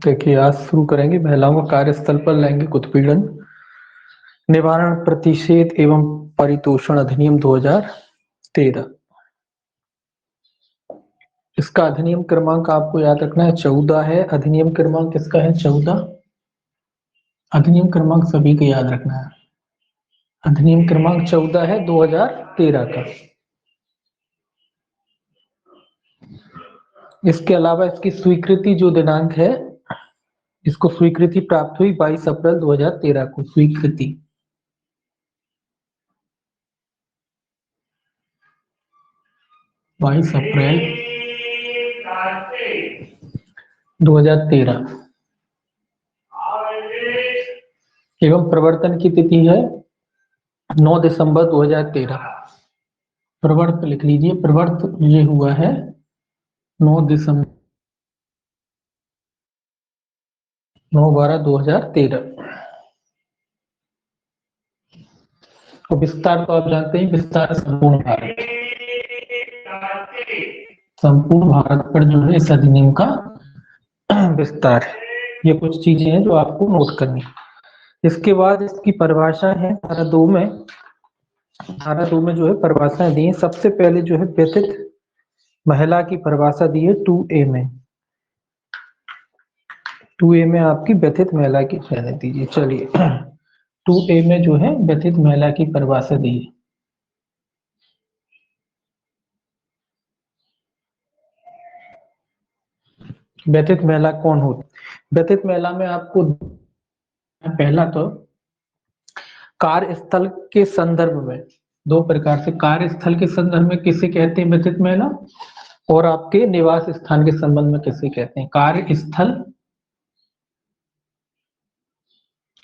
देखिए, आज शुरू करेंगे महिलाओं का कार्यस्थल पर लैंगिक उत्पीड़न निवारण प्रतिषेध एवं परितोषण अधिनियम 2013। इसका अधिनियम क्रमांक आपको याद रखना है 14 है। अधिनियम क्रमांक किसका है? 14। अधिनियम क्रमांक सभी को याद रखना है। अधिनियम क्रमांक 14 है 2013 का। इसके अलावा इसकी स्वीकृति जो दिनांक है, इसको स्वीकृति प्राप्त हुई 22 अप्रैल 2013 को। स्वीकृति 22 अप्रैल 2013 एवं प्रवर्तन की तिथि है 9 दिसंबर 2013। प्रवर्त लिख लीजिए, प्रवर्त ये हुआ है 9 दिसंबर 9/12/2013। और विस्तार तो आप जानते हैं, विस्तार संपूर्ण भारत पर जो है इस अधिनियम का विस्तार है। ये कुछ चीजें हैं जो आपको नोट करनी है। इसके बाद इसकी परिभाषा है धारा 2 में। धारा 2 में जो है परिभाषाएं दी है। सबसे पहले जो है व्यथित महिला की परिभाषा दी है 2A में। 2A में आपकी व्यथित महिला की रहने दीजिए। चलिए 2A में जो है व्यथित महिला की परिभाषा दी है। व्यथित महिला कौन होती? व्यथित महिला में आपको पहला तो कार्यस्थल के संदर्भ में दो प्रकार से, कार्यस्थल के संदर्भ में किसे कहते हैं व्यथित महिला, और आपके निवास स्थान के संबंध में किसे कहते हैं। कार्यस्थल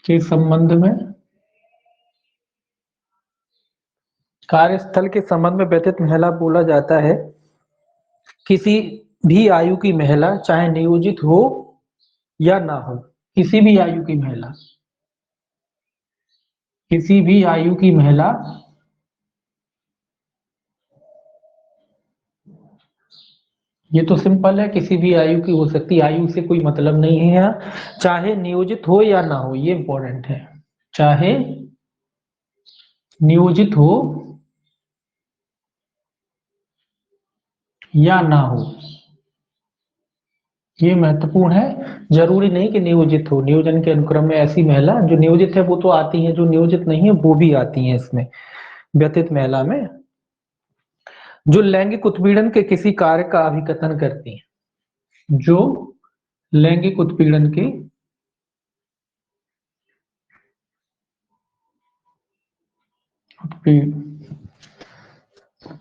के संबंध में, कार्यस्थल के संबंध में व्यथित महिला बोला जाता है किसी भी आयु की महिला, चाहे नियोजित हो या ना हो, किसी भी आयु की महिला, किसी भी आयु की महिला ये तो सिंपल है, किसी भी आयु की हो सकती है, आयु से कोई मतलब नहीं है यहाँ। चाहे नियोजित हो या ना हो, ये इंपॉर्टेंट है। चाहे नियोजित हो या ना हो, ये महत्वपूर्ण है। जरूरी नहीं कि नियोजित हो। नियोजन के अनुक्रम में ऐसी महिला जो नियोजित है वो तो आती है, जो नियोजित नहीं है वो भी आती है इसमें व्यथित महिला में, जो लैंगिक उत्पीड़न के किसी कार्य का अभिकथन करती है। जो लैंगिक उत्पीड़न के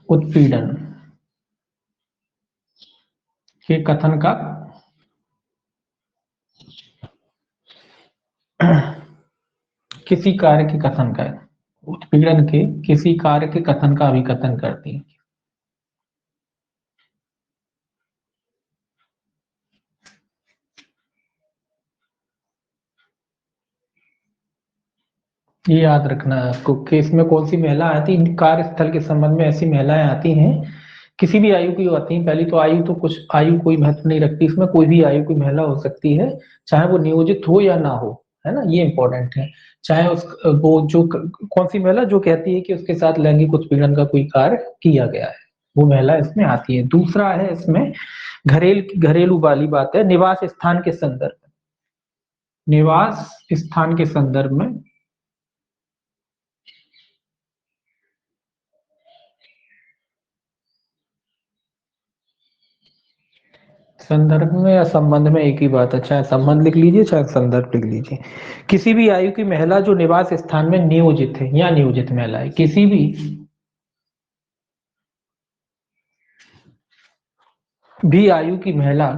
उत्पीड़न के कथन का किसी कार्य के कथन का, उत्पीड़न के किसी कार्य के कथन का अभिकथन करती है। ये याद रखना है आपको कि इसमें कौन सी महिला आती है। कार्यस्थल के संबंध में ऐसी महिलाएं आती हैं, किसी भी आयु की होती हैं। पहली तो आयु तो कुछ आयु कोई महत्व नहीं रखती, इसमें कोई भी आयु की महिला हो सकती है, चाहे वो नियोजित हो या ना हो, है ना, ये इंपॉर्टेंट है। चाहे उस वो जो कौन सी महिला जो कहती है कि उसके साथ लैंगिक उत्पीड़न का कोई कार्य किया गया है, वो महिला इसमें आती है। दूसरा है इसमें घरेलू वाली बात है, निवास स्थान के संदर्भ, निवास स्थान के संदर्भ में संदर्भ में या संबंध में एक ही बात है, चाहे संबंध लिख लीजिए चाहे संदर्भ लिख लीजिए। किसी भी आयु की महिला जो निवास स्थान में नियोजित है या नियोजित महिला है, किसी भी आयु की महिला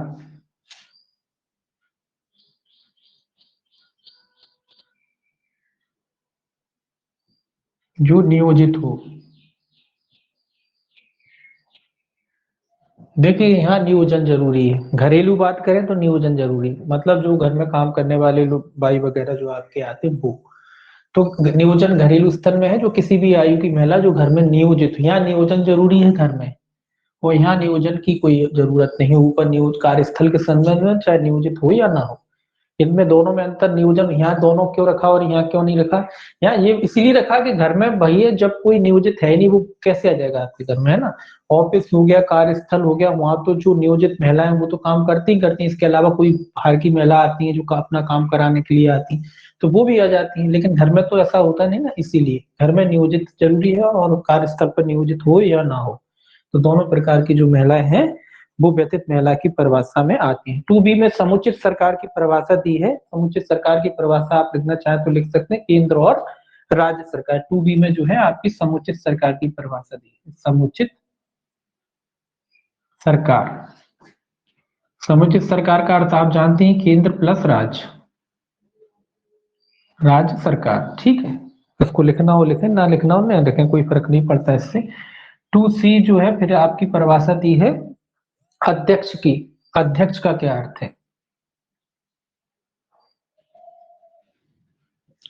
जो नियोजित हो। देखिए यहाँ नियोजन जरूरी है। घरेलू बात करें तो नियोजन जरूरी, मतलब जो घर में काम करने वाले लोग भाई वगैरह जो आपके आते हैं वो, तो नियोजन घरेलू स्तर में है। जो किसी भी आयु की महिला जो घर में नियोजित हो, यहाँ नियोजन जरूरी है घर में, और यहाँ नियोजन की कोई जरूरत नहीं है। ऊपर नियोज कार्यस्थल के संबंध में चाहे नियोजित हो या ना हो, इनमें दोनों में अंतर, नियोजन यहाँ दोनों क्यों रखा और यहाँ क्यों नहीं रखा? यहाँ ये इसीलिए रखा कि घर में भैया जब कोई नियोजित है नहीं, वो कैसे आ जाएगा आपके घर में, है ना। ऑफिस हो गया, कार्यस्थल हो गया, वहां तो जो नियोजित महिलाएं वो तो काम करती ही करती हैं, इसके अलावा कोई बाहर की महिला आती है जो अपना काम कराने के लिए आती हैं, तो वो भी आ जाती हैं। लेकिन घर में तो ऐसा होता नहीं ना, इसीलिए घर में नियोजित जरूरी है और कार्यस्थल पर नियोजित हो या ना हो। तो दोनों प्रकार की जो महिलाएं हैं वो व्यतीत महिला की परिभाषा में आती है। 2B में समुचित सरकार की परिभाषा दी है। समुचित सरकार की परिभाषा आप लिखना चाहें तो लिख सकते हैं, केंद्र और राज्य सरकार। 2B में जो है आपकी समुचित सरकार की परिभाषा दी है। समुचित सरकार, समुचित सरकार का अर्थ आप जानते हैं, केंद्र प्लस राज्य, राज्य सरकार, ठीक है। इसको लिखना हो लिखें, ना लिखना हो ना लिखें, कोई फर्क नहीं पड़ता इससे। 2C जो है फिर आपकी परिभाषा दी है अध्यक्ष की। अध्यक्ष का क्या अर्थ है?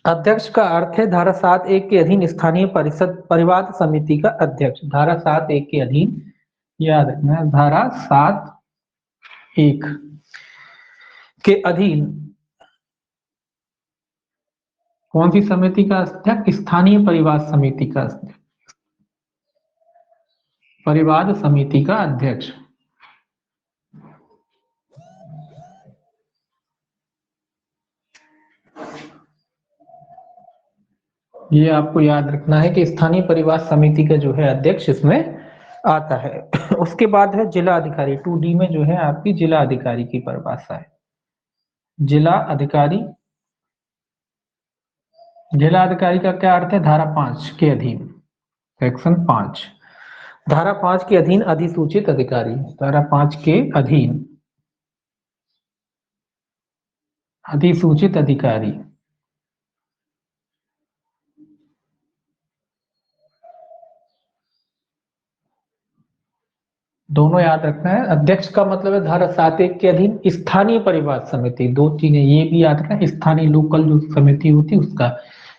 अध्यक्ष का अर्थ है धारा 7(1) के अधीन स्थानीय परिषद परिवाद समिति का अध्यक्ष। धारा 7(1) के अधीन, याद रखना है, धारा 7(1) के अधीन कौन सी समिति का अध्यक्ष? स्थानीय परिवाद समिति का अध्यक्ष, परिवाद समिति का अध्यक्ष। ये आपको याद रखना है कि स्थानीय परिवार समिति का जो है अध्यक्ष इसमें आता है। उसके बाद है जिला अधिकारी। 2D में जो है आपकी जिला अधिकारी की परिभाषा है। जिला अधिकारी, जिला अधिकारी का क्या अर्थ है? धारा 5 के अधीन, सेक्शन 5, धारा 5 के अधीन अधिसूचित अधिकारी। धारा 5 के अधीन अधिसूचित अधिकारी। दोनों याद रखना है। अध्यक्ष का मतलब है धारा 7(1) के अधीन स्थानीय परिवार समिति। दो चीजें ये भी याद रखना, स्थानीय लोकल जो समिति होती है उसका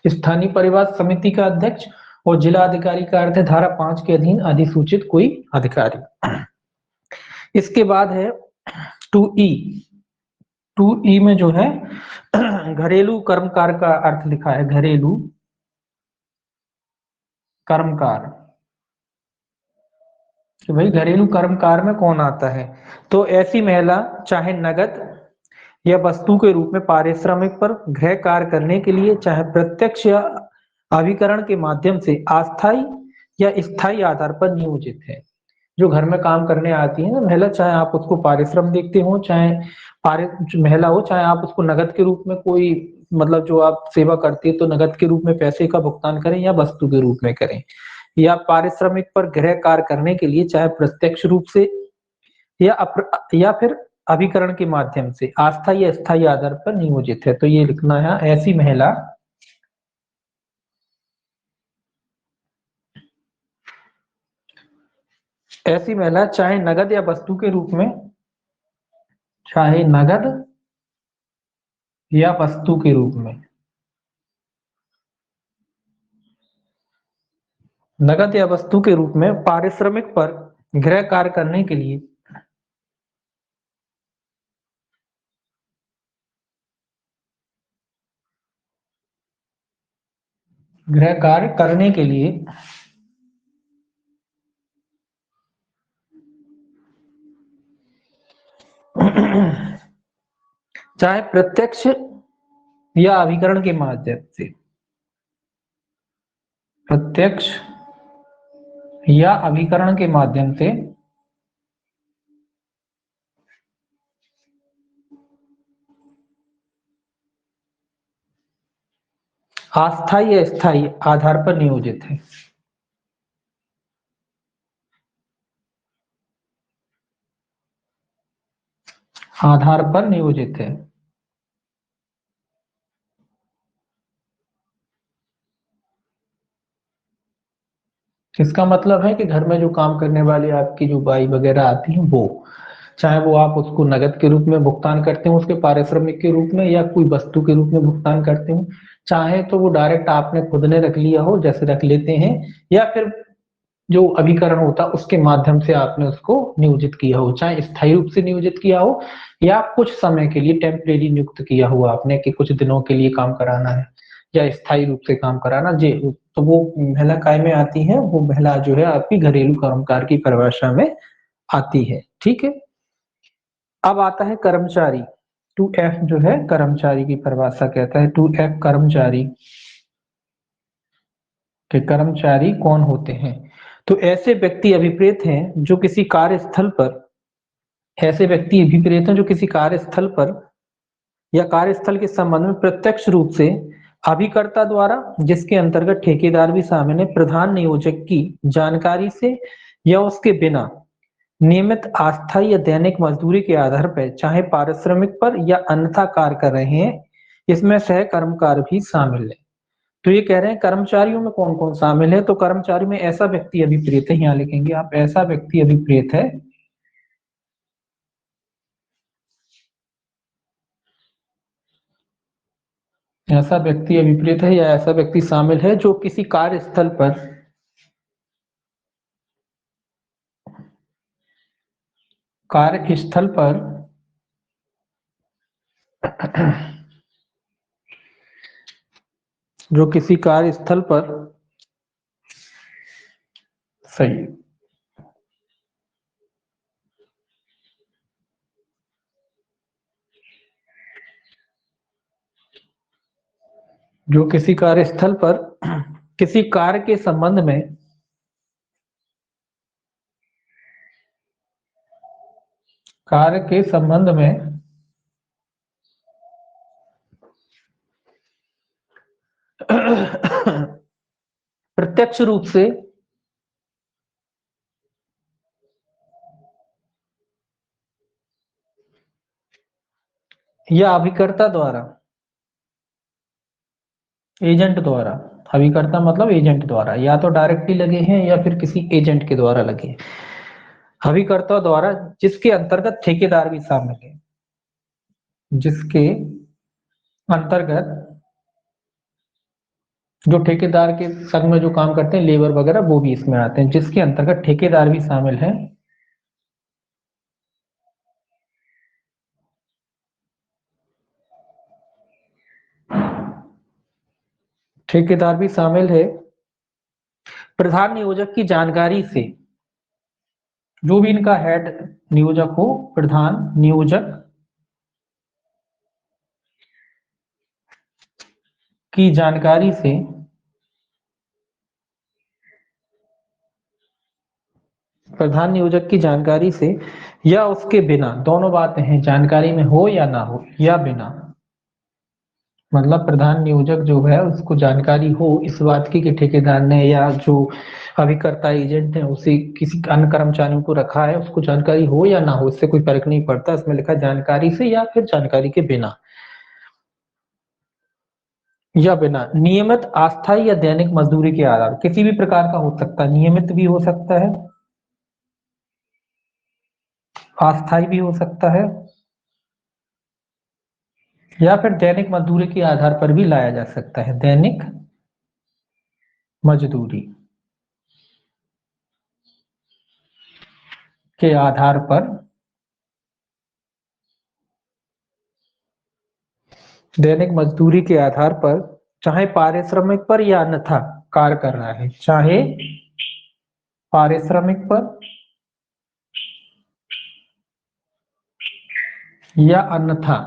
स्थानीय परिवार समिति का अध्यक्ष, और जिला अधिकारी का अर्थ है धारा 5 के अधीन अधिसूचित कोई अधिकारी। इसके बाद है 2E। 2E में जो है घरेलू कर्मकार का अर्थ लिखा है, घरेलू कर्मकार। कि भाई घरेलू कर्मकार में कौन आता है? तो ऐसी महिला चाहे नगद या वस्तु के रूप में पारिश्रमिक पर गृह कार्य करने के लिए, चाहे प्रत्यक्ष या अभिकरण के माध्यम से अस्थायी या स्थायी आधार पर नियोजित है। जो घर में काम करने आती है ना महिला, चाहे आप उसको पारिश्रम देखते हो, चाहे महिला हो, चाहे आप उसको नगद के रूप में कोई मतलब जो आप सेवा करती है तो नगद के रूप में पैसे का भुगतान करें या वस्तु के रूप में करें, या पारिश्रमिक पर गृह कार्य करने के लिए चाहे प्रत्यक्ष रूप से या फिर अभिकरण के माध्यम से अस्थायी या स्थायी आधार पर नियोजित है। तो ये लिखना है ऐसी महिला चाहे नगद या वस्तु के रूप में, चाहे नगद या वस्तु के रूप में, नगद या वस्तु के रूप में पारिश्रमिक पर गृह कार्य करने के लिए, गृह कार्य करने के लिए चाहे प्रत्यक्ष या अभिकरण के माध्यम से, प्रत्यक्ष या अभिकरण के माध्यम से अस्थायी या स्थायी आधार पर नियोजित है। आधार पर नियोजित है। इसका मतलब है कि घर में जो काम करने वाली आपकी जो बाई वगैरह आती है वो, चाहे वो आप उसको नगद के रूप में भुगतान करते हो उसके पारिश्रमिक के रूप में, या कोई वस्तु के रूप में भुगतान करते हो, चाहे तो वो डायरेक्ट आपने खुद ने रख लिया हो जैसे रख लेते हैं, या फिर जो अभिकरण होता है उसके माध्यम से आपने उसको नियोजित किया हो, चाहे स्थायी रूप से नियोजित किया हो या कुछ समय के लिए टेम्परेरी नियुक्त किया हुआ आपने कि कुछ दिनों के लिए काम कराना है या स्थायी रूप से काम कराना जे, तो वो महिला काय में आती है, वो महिला जो है आपकी घरेलू कर्मकार की परिभाषा में आती है। ठीक है, अब आता है कर्मचारी। 2F जो है कर्मचारी की परिभाषा कहता है, 2F कर्मचारी के कर्मचारी कौन होते हैं? तो ऐसे व्यक्ति अभिप्रेत हैं जो किसी कार्यस्थल पर, ऐसे व्यक्ति अभिप्रेत हैं जो किसी कार्यस्थल पर या कार्यस्थल के संबंध में प्रत्यक्ष रूप से अभिकर्ता द्वारा, जिसके अंतर्गत ठेकेदार भी शामिल है, प्रधान नियोजक की जानकारी से या उसके बिना नियमित अस्थायी या दैनिक मजदूरी के आधार पर चाहे पारिश्रमिक पर या अन्यथा कार्य कर रहे हैं, इसमें सह कर्मकार भी शामिल है। तो ये कह रहे हैं कर्मचारियों में कौन कौन शामिल है, तो कर्मचारी में ऐसा व्यक्ति अभिप्रेत है, यहाँ लिखेंगे आप, ऐसा व्यक्ति अभिप्रेत है ऐसा व्यक्ति अभिप्रेत है या ऐसा व्यक्ति शामिल है जो किसी कार्यस्थल पर कार्यस्थल पर जो किसी कार्यस्थल पर सही जो किसी कार्यस्थल पर किसी कार्य के संबंध में कार्य के संबंध में प्रत्यक्ष रूप से या अभिकर्ता द्वारा, एजेंट द्वारा, अभिकर्ता मतलब एजेंट द्वारा, या तो डायरेक्टली लगे हैं या फिर किसी एजेंट के द्वारा लगे हैं, अभिकर्ता द्वारा जिसके अंतर्गत ठेकेदार भी शामिल है, जिसके अंतर्गत जो ठेकेदार के संग में जो काम करते हैं लेबर वगैरह वो भी इसमें आते हैं, जिसके अंतर्गत ठेकेदार भी शामिल है, ठेकेदार भी शामिल है, प्रधान नियोजक की जानकारी से, जो भी इनका हेड नियोजक हो, प्रधान नियोजक की जानकारी से, प्रधान नियोजक की जानकारी से या उसके बिना, दोनों बातें हैं, जानकारी में हो या ना हो या बिना, मतलब प्रधान नियोजक जो है उसको जानकारी हो इस बात की कि ठेकेदार ने या जो अभिकर्ता एजेंट है उसे किसी अन्य कर्मचारियों को रखा है, उसको जानकारी हो या ना हो इससे कोई फर्क नहीं पड़ता, इसमें लिखा जानकारी से या फिर जानकारी के बिना, या बिना नियमित अस्थायी या दैनिक मजदूरी के आधार, किसी भी प्रकार का हो सकता है, नियमित भी हो सकता है, अस्थायी भी हो सकता है, या फिर दैनिक मजदूरी के आधार पर भी लाया जा सकता है, दैनिक मजदूरी के आधार पर, दैनिक मजदूरी के आधार पर चाहे पारिश्रमिक पर या अन्यथा कार्य कर रहा है, चाहे पारिश्रमिक पर या अन्यथा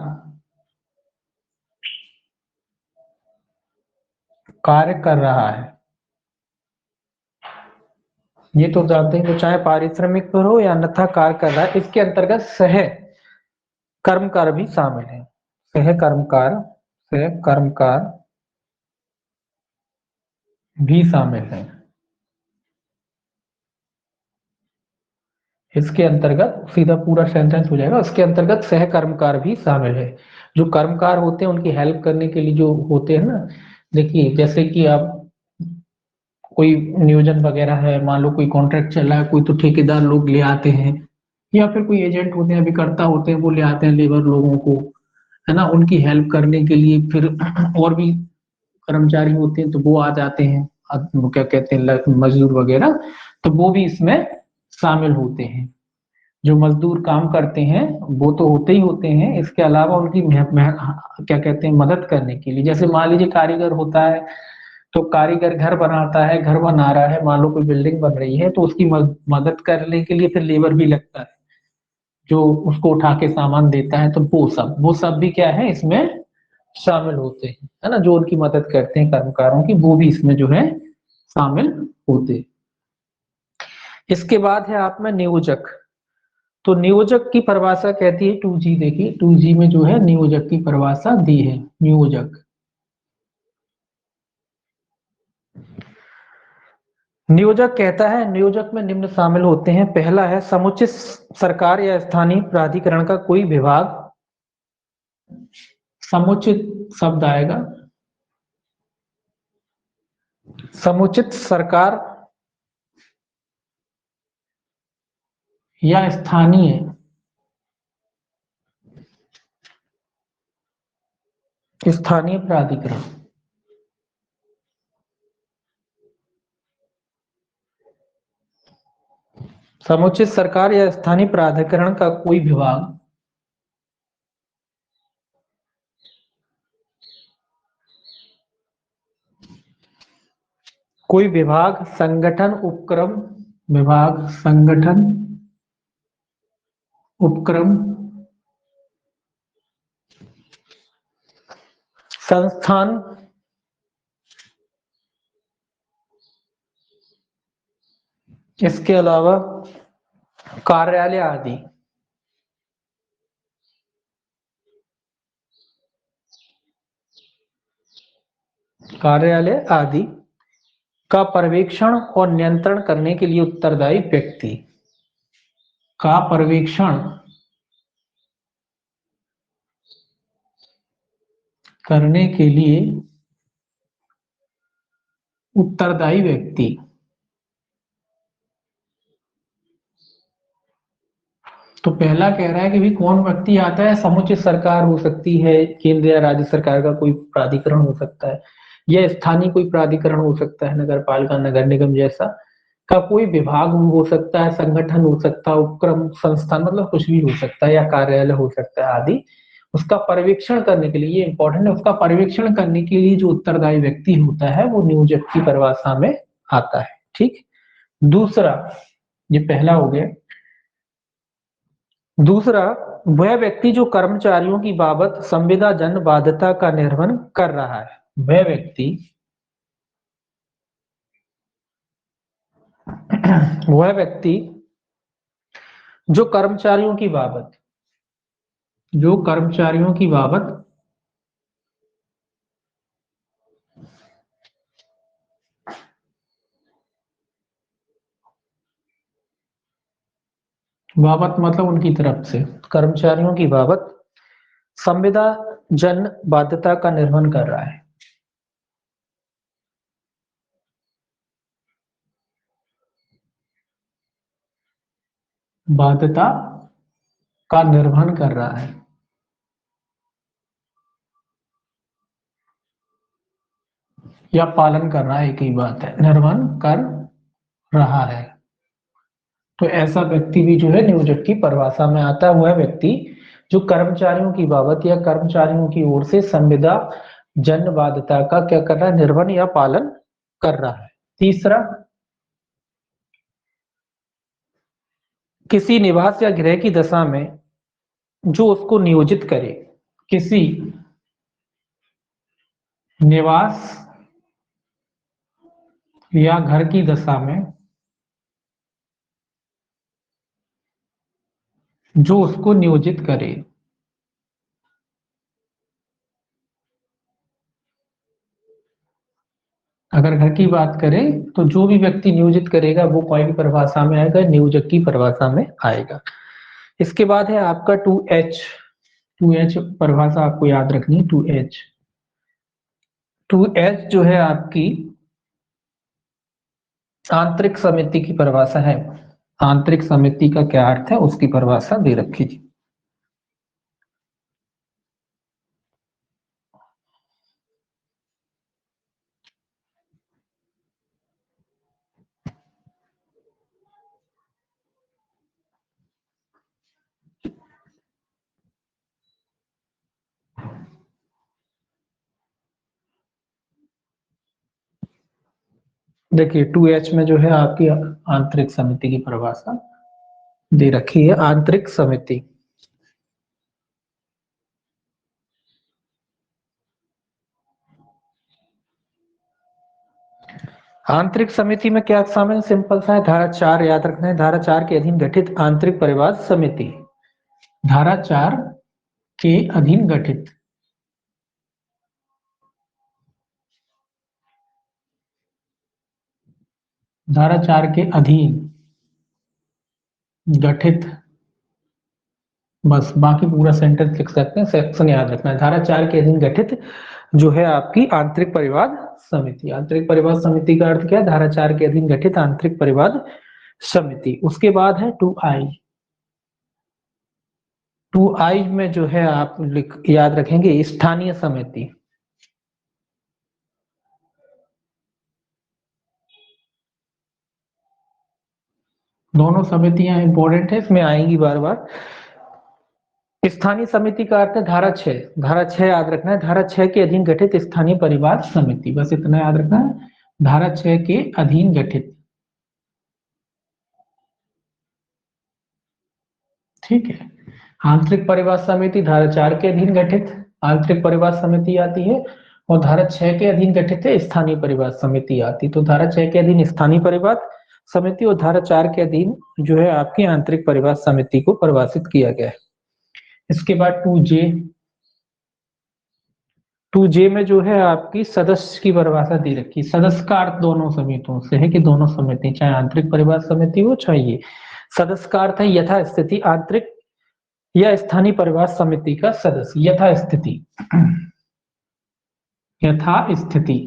कार्य कर रहा है, ये तो जानते हैं, तो चाहे पारिश्रमिक पर हो या अन्यथा कार्य कर रहा है, इसके अंतर्गत सह कर्मकार भी शामिल है, सह कर्मकार, सह कर्मकार भी शामिल है, इसके अंतर्गत सीधा पूरा सेंटेंस हो जाएगा, उसके अंतर्गत सह कर्मकार भी शामिल है, जो कर्मकार होते हैं उनकी हेल्प करने के लिए जो होते हैं ना, देखिए जैसे कि आप कोई नियोजन वगैरह है, मान लो कोई कॉन्ट्रैक्ट चल रहा है, कोई तो ठेकेदार लोग ले आते हैं या फिर कोई एजेंट होते हैं, अभिकर्ता होते हैं, वो ले आते हैं लेबर लोगों को, है ना, उनकी हेल्प करने के लिए, फिर और भी कर्मचारी होते हैं तो वो आ जाते हैं, वो क्या कहते हैं मजदूर वगैरह, तो वो भी इसमें शामिल होते हैं। जो मजदूर काम करते हैं वो तो होते ही होते हैं, इसके अलावा उनकी क्या कहते हैं, मदद करने के लिए, जैसे मान लीजिए कारीगर होता है, तो कारीगर घर बनाता है, घर बना रहा है, मान लो कोई बिल्डिंग बन रही है, तो उसकी मदद करने के लिए फिर लेबर भी लगता है, जो उसको उठा के सामान देता है, तो वो सब भी क्या है इसमें शामिल होते हैं, है ना, जो उनकी मदद करते हैं कर्मकारों की, वो भी इसमें जो है शामिल होते हैं। इसके बाद है आप में नियोजक। तो नियोजक की परिभाषा कहती है 2G, देखिए 2G में जो है नियोजक की परिभाषा दी है। नियोजक, नियोजक कहता है नियोजक में निम्न शामिल होते हैं। पहला है समुचित सरकार या स्थानीय प्राधिकरण का कोई विभाग, समुचित शब्द आएगा, समुचित सरकार या स्थानीय प्राधिकरण, समुचित सरकार या स्थानीय प्राधिकरण का कोई विभाग, कोई विभाग, संगठन, उपक्रम, विभाग, संगठन, उपक्रम, संस्थान, इसके अलावा कार्यालय आदि, कार्यालय आदि का पर्यवेक्षण और नियंत्रण करने के लिए उत्तरदायी व्यक्ति, का पर्यवेक्षण करने के लिए उत्तरदायी व्यक्ति। तो पहला कह रहा है कि भी कौन व्यक्ति आता है, समुचित सरकार हो सकती है, केंद्र या राज्य सरकार का कोई प्राधिकरण हो सकता है, या स्थानीय कोई प्राधिकरण हो सकता है, नगर पालिका, नगर निगम जैसा का कोई विभाग हो सकता है, संगठन हो सकता है, उपक्रम, संस्थान, मतलब कुछ भी हो सकता है, या कार्यालय हो सकता है आदि। उसका पर्यवेक्षण करने के लिए, ये इंपॉर्टेंट है, उसका पर्यवेक्षण करने के लिए जो उत्तरदायी व्यक्ति होता है वो नियोजक की परिभाषा में आता है। ठीक। दूसरा, ये पहला हो गया। दूसरा, वह व्यक्ति जो कर्मचारियों की बाबत संविदाजन्य बाध्यता का निर्वहन कर रहा है, वह व्यक्ति वह व्यक्ति जो कर्मचारियों की बाबत, जो कर्मचारियों की बाबत बाबत मतलब उनकी तरफ से, कर्मचारियों की बाबत संविदा जन बाध्यता का निर्वहन कर रहा है, बाध्यता का निर्वहन कर रहा है, या पालन कर रहा है, एक ही बात है, निर्वहन कर रहा है, तो ऐसा व्यक्ति भी जो है नियोजक की परिभाषा में आता है। वह व्यक्ति जो कर्मचारियों की बाबत या कर्मचारियों की ओर से संविदा जन बाध्यता का क्या कर रहा है, निर्वहन या पालन कर रहा है। तीसरा, किसी निवास या गृह की दशा में जो उसको नियोजित करे, किसी निवास या घर की दशा में जो उसको नियोजित करे, अगर घर की बात करें तो जो भी व्यक्ति नियोजित करेगा वो कौन की परिभाषा में आएगा, नियोजक की परिभाषा में आएगा। इसके बाद है आपका 2H। 2H परिभाषा आपको याद रखनी है। 2H, 2H जो है आपकी आंतरिक समिति की परिभाषा है। आंतरिक समिति का क्या अर्थ है उसकी परिभाषा दे रखी थी। देखिए 2H में जो है आपकी आंतरिक समिति की परिभाषा दे रखी है। आंतरिक समिति आंतरिक समिति में क्या शामिल, सिंपल सा है, धारा 4 याद रखना है। धारा 4 के अधीन गठित आंतरिक परिवार समिति, धारा 4 के अधीन गठित, धारा 4 के अधीन गठित, बस बाकी पूरा सेंटेंस लिख सकते हैं, सेक्शन याद रखना है। धारा 4 के अधीन गठित जो है आपकी आंतरिक परिवार समिति। आंतरिक परिवार समिति का अर्थ क्या है, धारा 4 के अधीन गठित आंतरिक परिवार समिति। उसके बाद है 2I। 2I में जो है आप याद रखेंगे स्थानीय समिति। दोनों समितियां इंपॉर्टेंट है, इसमें आएंगी बार बार। स्थानीय समिति का अर्थ है धारा 6। धारा 6 याद रखना है, धारा 6 के अधीन गठित स्थानीय परिवार समिति, बस इतना याद रखना है। धारा 6 के अधीन गठित, ठीक है। आंतरिक परिवार समिति धारा 4 के अधीन गठित आंतरिक परिवार समिति आती है, और धारा 6 के अधीन गठित है स्थानीय परिवार समिति आती। तो धारा 6 के अधीन स्थानीय परिवार समिति और धारा 4 के अधीन जो है आपकी आंतरिक परिवार समिति को परिभाषित किया गया है। इसके बाद 2J। 2J में जो है आपकी सदस्य की परिभाषा दी रखी। सदस्य का अर्थ दोनों समितियों से है कि दोनों समिति, चाहे आंतरिक परिवार समिति हो चाहे ये। सदस्य का अर्थ है यथास्थिति आंतरिक या स्थानीय परिवार समिति का सदस्य। यथास्थिति, यथास्थिति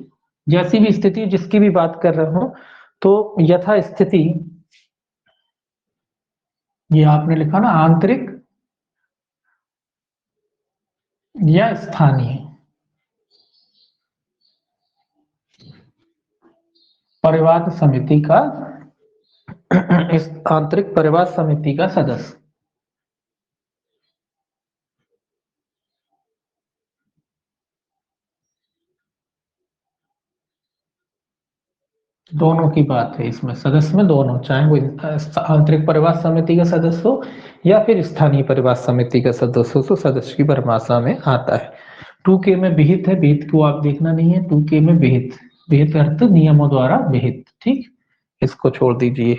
जैसी भी स्थिति जिसकी भी बात कर रहे हो तो यथास्थिति, ये आपने लिखा ना, आंतरिक या स्थानीय परिवार समिति का इस आंतरिक परिवार समिति का सदस्य। दोनों की बात है इसमें, सदस्य में दोनों, चाहे वो आंतरिक परिवार समिति का सदस्य हो या फिर स्थानीय परिवार समिति का सदस्य हो, तो सदस्य की परिभाषा में आता है। 2K में विहित है, विहित को आप देखना नहीं है। 2K में विहित, विहित अर्थ नियमों द्वारा विहित, ठीक, इसको छोड़ दीजिए।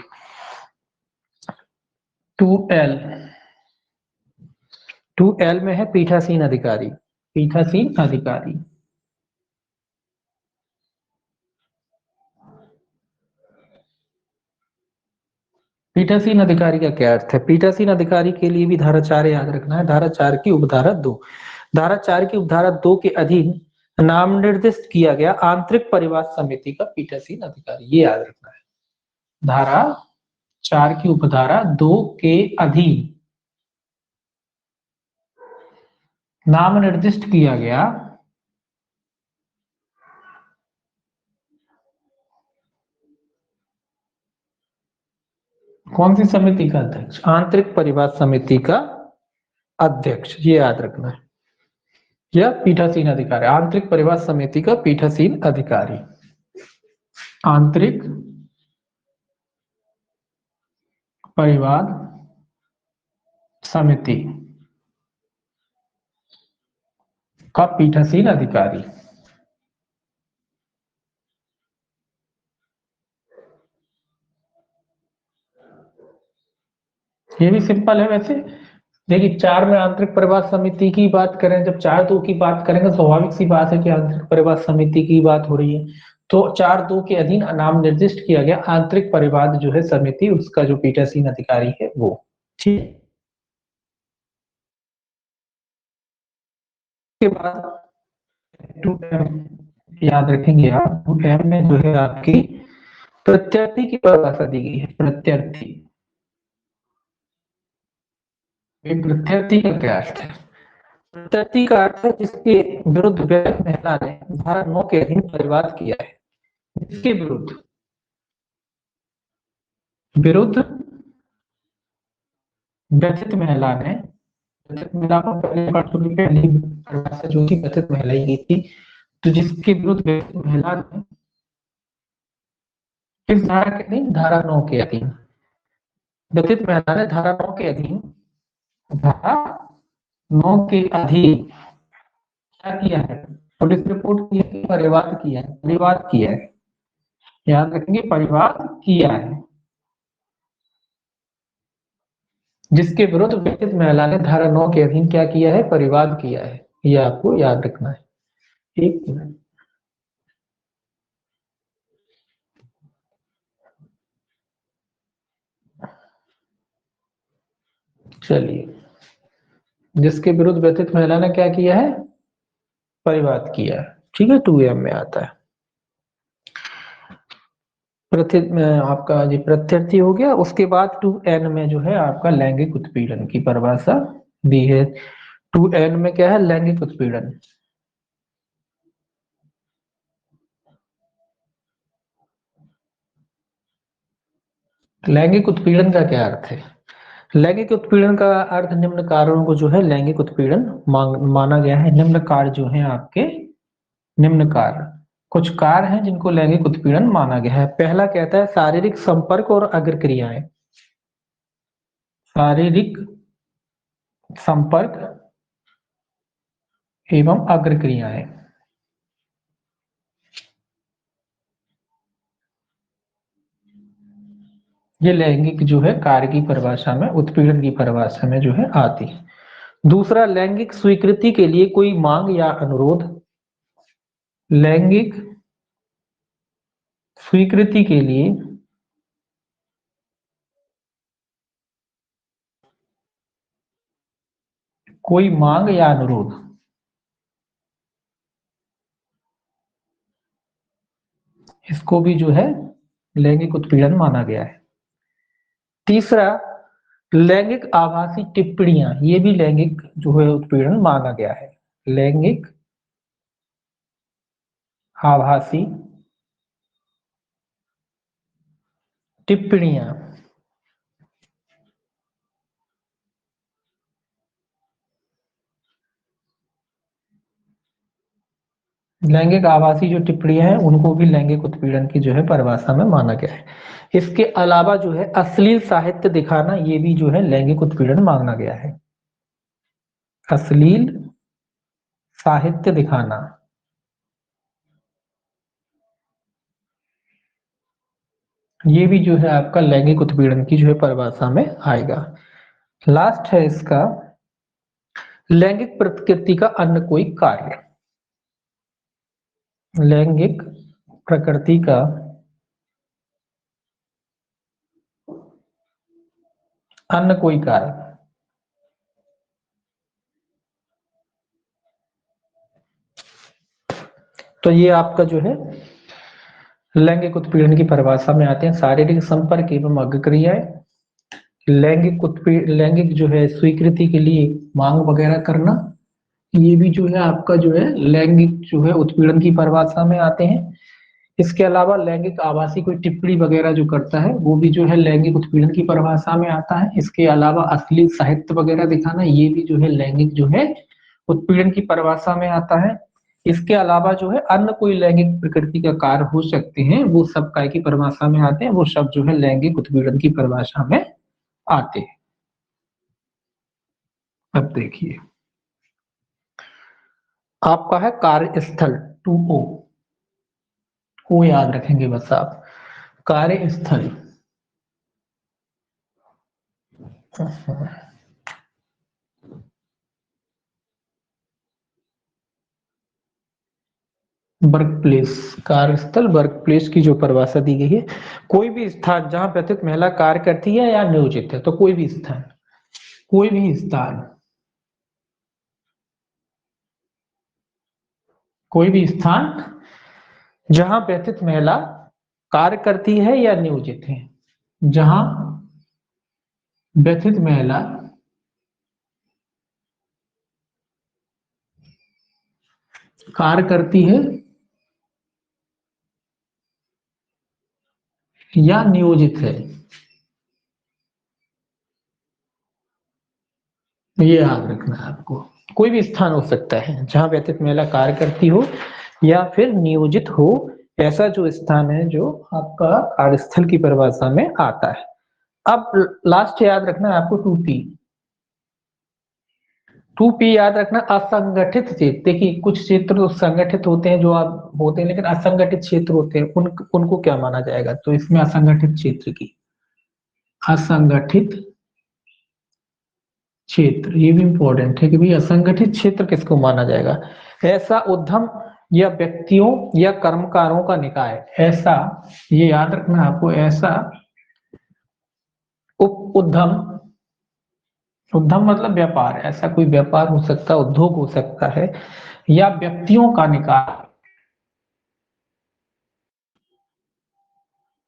2L। 2L में है पीठासीन अधिकारी। पीठासीन अधिकारी, पीठासीन अधिकारी का क्या अर्थ है? पीठासीन अधिकारी के लिए भी धारा 4 याद रखना है। धारा 4 की उपधारा 2, धारा 4 की उपधारा 2 के अधीन नाम निर्दिष्ट किया गया आंतरिक परिवार समिति का पीठासीन अधिकारी, ये याद रखना है। धारा 4 की उपधारा 2 के अधीन नाम निर्दिष्ट किया गया कौन सी समिति का अध्यक्ष? आंतरिक परिवार समिति का अध्यक्ष, ये याद रखना है। या पीठासीन अधिकारी, आंतरिक परिवार समिति का पीठासीन अधिकारी, आंतरिक परिवार समिति का पीठासीन अधिकारी। ये भी सिंपल है वैसे। देखिए 4 में आंतरिक परिवार समिति की बात करें, जब 4-2 की बात करेंगे, स्वाभाविक सी बात है कि आंतरिक परिवार समिति की बात हो रही है। तो 4-2 के अधीन नाम निर्दिष्ट किया गया आंतरिक परिवार जो है समिति, उसका जो पीठासीन अधिकारी है वो, ठीक। के बाद 2M याद रखेंगे आप। 2M में जो है आपकी प्रत्यर्थी की परिभाषा दी गई है। प्रत्यर्थी, प्रत्यर्थी का क्या अर्थ है? प्रत्यर्थी का अर्थ है जिसके विरुद्ध व्यक्ति महिला ने धारा 9 के अधीन परिवाद किया है। जिसके विरुद्ध विरुद्ध व्यथित महिला ने, व्यथित महिला को पहली परिभाषा जो थी व्यथित महिला ही की थी। तो जिसके विरुद्ध व्यथित महिला ने किस धारा के अधीन? धारा 9 के अधीन। व्यथित महिला ने धारा 9 के अधीन, धारा 9 के अधीन क्या किया है? पुलिस रिपोर्ट की है कि परिवाद किया है? परिवाद किया है, याद रखेंगे, परिवाद किया है। जिसके विरुद्ध व्यथित महिला ने धारा 9 के अधीन क्या किया है? परिवाद किया है। ये आपको याद रखना है। एक मिनट, चलिए, जिसके विरुद्ध व्यथित महिला ने क्या किया है? परिवाद किया है। ठीक है, 2M में आता है। आपका जी प्रत्यर्थी हो गया। उसके बाद 2N में जो है आपका लैंगिक उत्पीड़न की परिभाषा दी है। 2N में क्या है? लैंगिक उत्पीड़न। लैंगिक उत्पीड़न का क्या अर्थ है? लैंगिक उत्पीड़न का अर्थ निम्न कारणों को जो है लैंगिक उत्पीड़न माना गया है। निम्न कार्य जो है आपके, निम्न कार्य, कुछ कार्य हैं जिनको लैंगिक उत्पीड़न माना गया है। पहला कहता है शारीरिक संपर्क और अग्रक्रियाएं। शारीरिक संपर्क एवं अग्रक्रियाएं, ये लैंगिक जो है कार्य की परिभाषा में, उत्पीड़न की परिभाषा में जो है आती है। दूसरा, लैंगिक स्वीकृति के लिए कोई मांग या अनुरोध। लैंगिक स्वीकृति के लिए कोई मांग या अनुरोध, इसको भी जो है लैंगिक उत्पीड़न माना गया है। तीसरा, लैंगिक आभासी टिप्पणियां, ये भी लैंगिक जो है उत्पीड़न माना गया है। लैंगिक आभासी टिप्पणियां, लैंगिक आभासी जो टिप्पणियां हैं उनको भी लैंगिक उत्पीड़न की जो है परिभाषा में माना गया है। इसके अलावा जो है अश्लील साहित्य दिखाना, ये भी जो है लैंगिक उत्पीड़न माना गया है। अश्लील साहित्य दिखाना, ये भी जो है आपका लैंगिक उत्पीड़न की जो है परिभाषा में आएगा। लास्ट है इसका, लैंगिक प्रकृति का अन्य कोई कार्य। लैंगिक प्रकृति का अन्य कोई कार्य, तो ये आपका जो है लैंगिक उत्पीड़न की परिभाषा में आते हैं। शारीरिक संपर्क एवं अग्रक्रियाएं, लैंगिक जो है स्वीकृति के लिए मांग वगैरह करना, ये भी जो है आपका जो है लैंगिक जो है उत्पीड़न की परिभाषा में आते हैं। इसके अलावा लैंगिक आभासी कोई टिप्पणी वगैरह जो करता है वो भी जो है लैंगिक उत्पीड़न की परिभाषा में आता है। इसके अलावा अश्लील साहित्य वगैरह दिखाना, ये भी जो है लैंगिक जो है उत्पीड़न की परिभाषा में आता है। इसके अलावा जो है अन्य कोई लैंगिक प्रकृति का कार्य हो सकते हैं, वो सब काय की परिभाषा में आते हैं, वो सब जो है लैंगिक उत्पीड़न की परिभाषा में आते हैं। अब देखिए, आपका है कार्यस्थल 2O, को याद रखेंगे बस आप, कार्यस्थल। वर्क प्लेस, कार्यस्थल, वर्क प्लेस की जो परिभाषा दी गई है, कोई भी स्थान जहां व्यथित महिला कार्य करती है या नियोजित है, तो कोई भी स्थान, कोई भी स्थान, कोई भी स्थान जहां व्यथित महिला कार्य करती है या नियोजित है, जहां व्यथित महिला कार्य करती है या नियोजित है, ये याद रखना है आपको। कोई भी स्थान हो सकता है जहां व्यथित महिला कार्य करती हो या फिर नियोजित हो ऐसा जो स्थान है जो आपका कार्यस्थल की परिभाषा में आता है। अब लास्ट याद रखना है आपको 2P। 2P याद रखना, असंगठित क्षेत्र। देखिए कुछ क्षेत्र तो संगठित होते हैं जो आप होते हैं, लेकिन असंगठित क्षेत्र होते हैं उनको क्या माना जाएगा? तो इसमें असंगठित क्षेत्र की, असंगठित क्षेत्र, ये भी इंपॉर्टेंट है कि भाई असंगठित क्षेत्र किसको माना जाएगा? ऐसा उद्यम या व्यक्तियों या कर्मकारों का निकाय, ऐसा, ये याद रखना आपको, ऐसा उद्यम, उद्यम मतलब व्यापार, ऐसा कोई व्यापार हो सकता है, उद्योग हो सकता है, या व्यक्तियों का निकाय,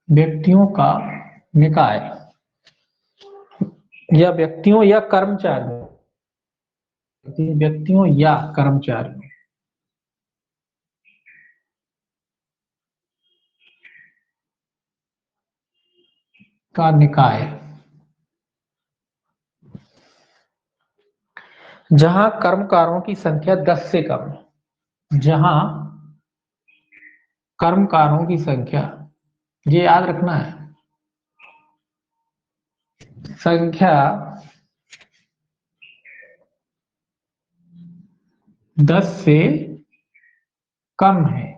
व्यक्तियों का निकाय, या व्यक्तियों या कर्मचारियों, व्यक्तियों या कर्मचारियों का निकाय, जहां कर्मकारों की संख्या 10 से कम, जहां कर्मकारों की संख्या, ये याद रखना है, संख्या 10 से कम है।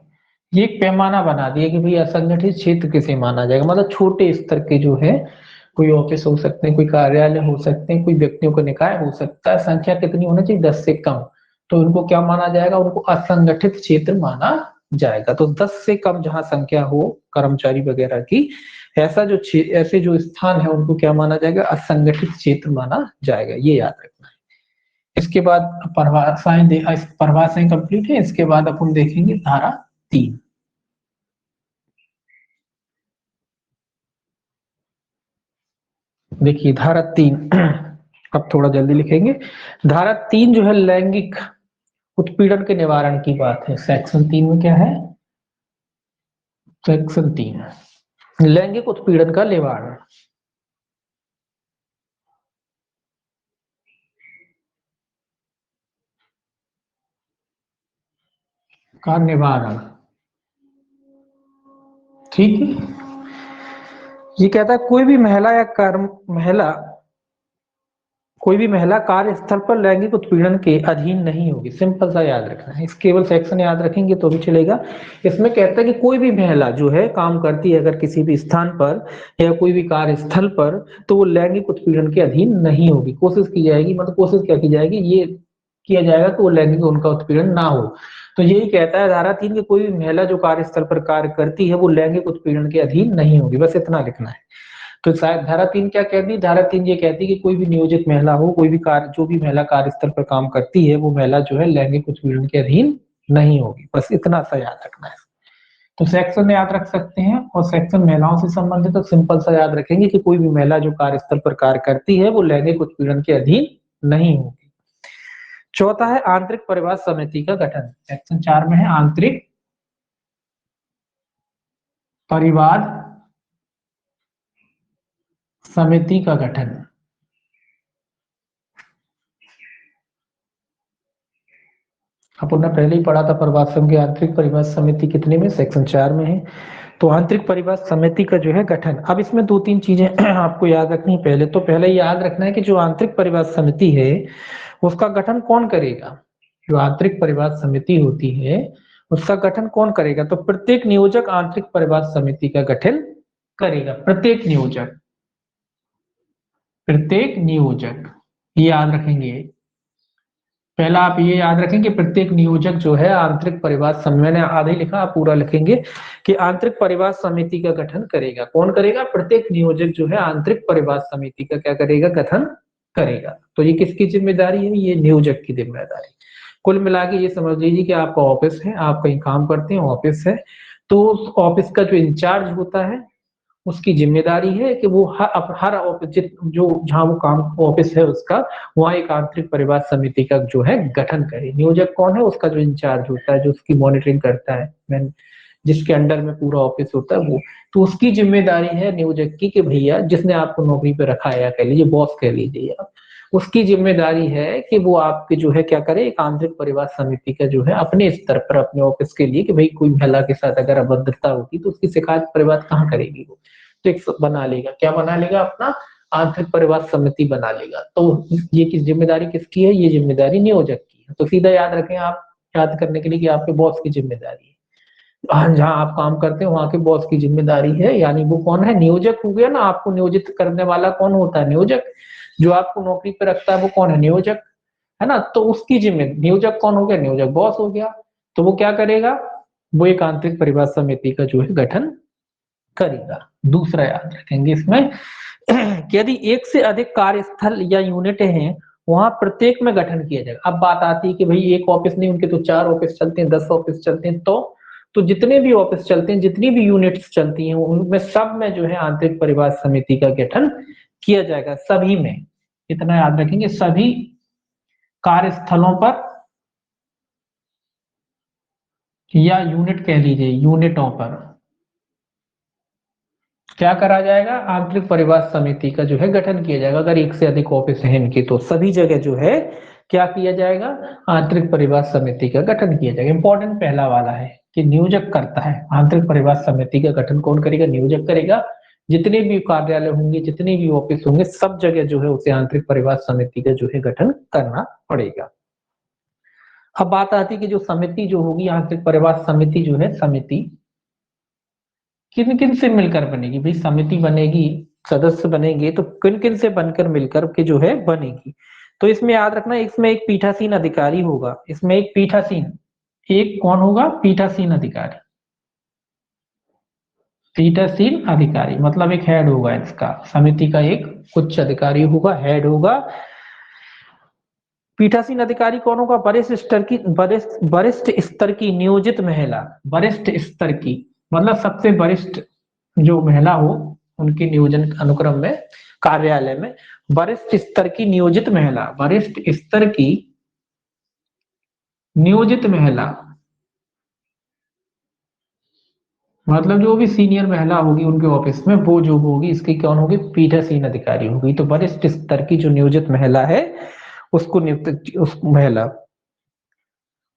ये एक पैमाना बना दिया कि भाई असंगठित क्षेत्र किसे माना जाएगा, मतलब छोटे स्तर के जो है, कोई ऑफिस हो सकते हैं, कोई कार्यालय हो सकते हैं, कोई व्यक्तियों का निकाय हो सकता है, संख्या कितनी होनी चाहिए? 10 से कम। तो उनको क्या माना जाएगा? उनको असंगठित क्षेत्र माना जाएगा। तो 10 से कम जहां संख्या हो कर्मचारी वगैरह की, ऐसा जो ऐसे जो स्थान है उनको क्या माना जाएगा? असंगठित क्षेत्र माना जाएगा, ये याद रखना है। इसके बाद परिभाषाएं कंप्लीट है। इसके बाद अपन देखेंगे धारा 3। देखिए धारा 3 अब थोड़ा जल्दी लिखेंगे। धारा 3 जो है लैंगिक उत्पीड़न के निवारण की बात है। सेक्शन 3 में क्या है? सेक्शन 3 लैंगिक उत्पीड़न का निवारण, का निवारण, ठीक है। ये कहता है कोई भी महिला या कर्म महिला, कोई भी महिला कार्यस्थल पर लैंगिक उत्पीड़न के अधीन नहीं होगी। सिंपल सा याद रखना है, इस केवल सेक्शन याद रखेंगे तो भी चलेगा। इसमें कहता है कि कोई भी महिला जो है काम करती है अगर किसी भी स्थान पर या कोई भी कार्यस्थल पर, तो वो लैंगिक उत्पीड़न के अधीन नहीं होगी। कोशिश की जाएगी, मतलब कोशिश क्या की जाएगी, ये किया जाएगा कि वो लैंगिक उनका उत्पीड़न ना हो। तो यही कहता है धारा 3 की कोई भी महिला जो कार्यस्थल पर कार्य करती है वो लैंगिक उत्पीड़न के अधीन नहीं होगी। बस इतना लिखना है। तो शायद धारा 3 क्या कहती है? धारा 3 ये कहती है कि कोई भी नियोजित महिला हो, कोई भी कार्य, जो भी महिला कार्यस्थल पर काम करती है, वो महिला जो है लैंगिक उत्पीड़न के अधीन नहीं होगी। बस इतना सा याद रखना है। तो सेक्शन याद रख सकते हैं, और सेक्शन महिलाओं से संबंधित तो सिंपल सा याद रखेंगे कि कोई भी महिला जो कार्यस्थल पर कार्य करती है वो लैंगिक उत्पीड़न के अधीन नहीं होगी। चौथा है आंतरिक परिवार समिति का गठन। सेक्शन 4 में है आंतरिक परिवार समिति का गठन। अपन ने पहले ही पढ़ा था प्रवासन की आंतरिक परिवार समिति कितने में? सेक्शन 4 में है। तो आंतरिक परिवार समिति का जो है गठन, अब इसमें दो तीन चीजें आपको याद रखनी। पहले तो पहले याद रखना है कि जो आंतरिक परिवार समिति है उसका गठन कौन करेगा? जो आंतरिक परिवार समिति होती है उसका गठन कौन करेगा? तो प्रत्येक नियोजक आंतरिक परिवार समिति का गठन करेगा। प्रत्येक नियोजक, प्रत्येक नियोजक, ये याद रखेंगे। पहला आप ये याद रखें कि प्रत्येक नियोजक जो है आंतरिक परिवार समिति, मैंने आधा ही लिखा, आप पूरा लिखेंगे कि आंतरिक परिवार समिति का गठन करेगा। कौन करेगा? प्रत्येक नियोजक जो है आंतरिक परिवार समिति का क्या करेगा? गठन करेगा। तो ये किसकी जिम्मेदारी है? ये नियोजक की जिम्मेदारी। कुल मिला के ये समझ लीजिए कि आपका ऑफिस है, आप कहीं काम करते हैं, ऑफिस है, तो उस ऑफिस का जो इंचार्ज होता है उसकी जिम्मेदारी है कि वो हर ऑफिस जो जहां वो काम ऑफिस है उसका, वहां एक आंतरिक परिवार समिति का जो है गठन करे। नियोजक कौन है? उसका जो इंचार्ज होता है, जो उसकी मॉनिटरिंग करता है, जिसके अंडर में पूरा ऑफिस होता है वो, तो उसकी जिम्मेदारी है नियोजक की कि भैया जिसने आपको नौकरी पे रखा है, या कह लीजिए बॉस कह लीजिए आप, उसकी जिम्मेदारी है कि वो आपके जो है क्या करे, एक आंतरिक परिवार समिति का जो है अपने स्तर पर अपने ऑफिस के लिए कि भाई कोई महिला के साथ अगर अभद्रता होगी तो उसकी शिकायत परिवार कहाँ करेगी वो, तो एक बना लेगा, क्या बना लेगा, अपना आंतरिक परिवार समिति बना लेगा। तो ये किस जिम्मेदारी किसकी है, ये जिम्मेदारी नियोजक की है। तो सीधा याद रखें आप, याद करने के लिए कि आपके बॉस की जिम्मेदारी है, जहाँ आप काम करते हैं वहां के बॉस की जिम्मेदारी है, यानी वो कौन है, नियोजक हो गया ना। आपको नियोजित करने वाला कौन होता है, नियोजक। जो आपको नौकरी पे रखता है वो कौन है, नियोजक, है ना। तो उसकी जिम्मेदारी, नियोजक कौन हो गया, नियोजक बॉस हो गया। तो वो क्या करेगा, वो एक आंतरिक परिवार समिति का जो है गठन करेगा। दूसरा याद रखेंगे इसमें कि यदि एक से अधिक कार्यस्थल या यूनिटें हैं, वहां प्रत्येक में गठन किया जाएगा। अब बात आती है कि भाई एक ऑफिस नहीं, उनके तो 4 ऑफिस चलते हैं, 10 ऑफिस चलते हैं, तो जितने भी ऑफिस चलते हैं, जितनी भी यूनिट्स चलती हैं, उनमें सब में जो है आंतरिक परिवार समिति का गठन किया जाएगा, सभी में। इतना याद रखेंगे, सभी कार्यस्थलों पर या यूनिट कह लीजिए, यूनिटों पर क्या करा जाएगा, आंतरिक परिवार समिति का जो है गठन किया जाएगा। अगर एक से अधिक ऑफिस है इनकी तो सभी जगह जो है क्या किया जाएगा, आंतरिक परिवार समिति का गठन किया जाएगा। इंपॉर्टेंट पहला वाला है कि नियोजक करता है, आंतरिक परिवार समिति का गठन कौन करेगा, नियोजक करेगा। जितने भी कार्यालय होंगे, जितने भी ऑफिस होंगे, सब जगह जो है उसे आंतरिक परिवार समिति का जो है गठन करना पड़ेगा। अब बात आती है कि जो समिति जो होगी, आंतरिक परिवार समिति जो है, समिति किन किन से मिलकर बनेगी, भाई समिति बनेगी, सदस्य बनेंगे तो किन किन से बनकर मिलकर के जो है बनेगी। तो इसमें याद रखना, इसमें एक पीठासीन अधिकारी होगा, इसमें एक पीठासीन, एक कौन होगा, पीठासीन अधिकारी। पीठासीन अधिकारी मतलब एक हेड होगा इसका, समिति का एक उच्च अधिकारी होगा, हेड होगा। पीठासीन अधिकारी कौन होगा, वरिष्ठ स्तर की, वरिष्ठ स्तर की नियोजित महिला, वरिष्ठ स्तर की मतलब सबसे वरिष्ठ जो महिला हो उनके नियोजन अनुक्रम में कार्यालय में, वरिष्ठ स्तर की नियोजित महिला, वरिष्ठ स्तर की नियोजित महिला मतलब जो भी सीनियर महिला होगी उनके ऑफिस में, वो जो होगी इसकी कौन होगी, पीठासीन अधिकारी होगी। तो वरिष्ठ स्तर की जो नियोजित महिला है उसको नियुक्त, उस महिला।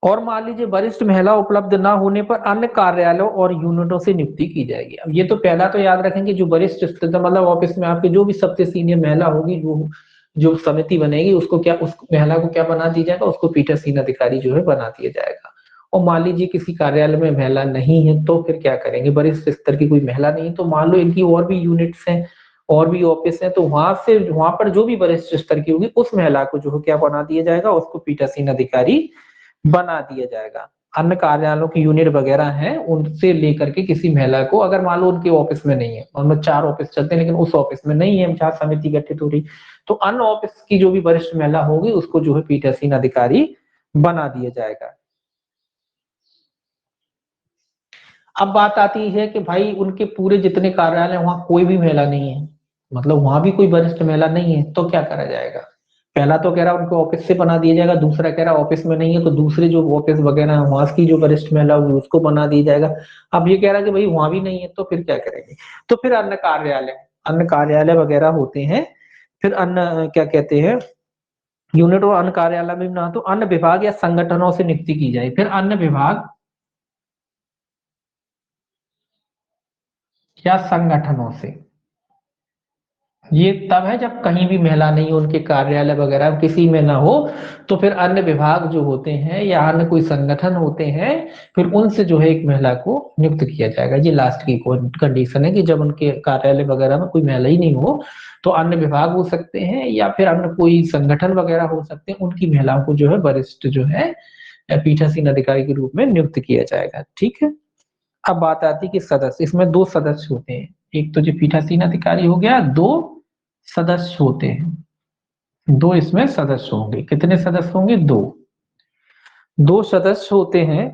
और मान लीजिए वरिष्ठ महिला उपलब्ध ना होने पर अन्य कार्यालयों और यूनिटों से नियुक्ति की जाएगी। अब ये तो पहला तो याद रखेंगे, जो वरिष्ठ स्तर मतलब ऑफिस में आपके जो भी सबसे सीनियर महिला होगी, जो जो समिति बनेगी उसको क्या, उस महिला को क्या बना दिया जाएगा, उसको पीठासीन अधिकारी जो है बना दिया जाएगा। और मान लीजिए किसी कार्यालय में महिला नहीं है तो फिर क्या करेंगे, वरिष्ठ स्तर की कोई महिला नहीं है तो मान लो इनकी और भी यूनिट्स हैं और भी ऑफिस है, तो वहां से वहां पर जो भी वरिष्ठ स्तर की होगी उस महिला को जो है क्या बना दिया जाएगा, उसको पीठासीन अधिकारी बना दिया जाएगा। अन्य कार्यालयों की यूनिट वगैरह हैं उनसे लेकर के किसी महिला को, अगर मान लो उनके ऑफिस में नहीं है, उनमें 4 ऑफिस चलते हैं लेकिन उस ऑफिस में नहीं है जहाँ समिति गठित हो रही, तो अन्य ऑफिस की जो भी वरिष्ठ महिला होगी उसको जो है पीठासीन अधिकारी बना दिया जाएगा। अब बात आती है कि भाई उनके पूरे जितने कार्यालय वहां कोई भी महिला नहीं है, मतलब वहां भी कोई वरिष्ठ महिला नहीं है, तो क्या करा जाएगा। पहला तो कह रहा उनको ऑफिस से बना दिया जाएगा, दूसरा कह रहा ऑफिस में नहीं है तो दूसरे जो ऑफिस वगैरह है वहां की जो वरिष्ठ महिला होगी उसको बना दिया जाएगा। अब ये कह रहा है कि भाई वहां भी नहीं है तो फिर क्या करेंगे, तो फिर अन्य कार्यालय वगैरह होते हैं, फिर अन्य क्या कहते हैं, यूनिट और अन्य कार्यालय में ना, तो अन्य विभाग या संगठनों से नियुक्ति की जाए। फिर अन्य विभाग या संगठनों से, ये तब है जब कहीं भी महिला नहीं हो, उनके कार्यालय वगैरह किसी में ना हो, तो फिर अन्य विभाग जो होते हैं या अन्य कोई संगठन होते हैं, फिर उनसे जो है एक महिला को नियुक्त किया जाएगा। ये लास्ट की कंडीशन है कि जब उनके कार्यालय वगैरह में कोई महिला ही नहीं हो, तो अन्य विभाग हो सकते हैं या फिर अन्य कोई संगठन वगैरह हो सकते हैं, उनकी महिलाओं को जो है वरिष्ठ जो है पीठासीन अधिकारी के रूप में नियुक्त किया जाएगा। ठीक है। अब बात आती है कि सदस्य, इसमें 2 सदस्य होते हैं, एक तो जो पीठासीन अधिकारी हो गया, 2 सदस्य होते हैं, 2 इसमें सदस्य होंगे। कितने सदस्य होंगे, 2। 2 सदस्य होते हैं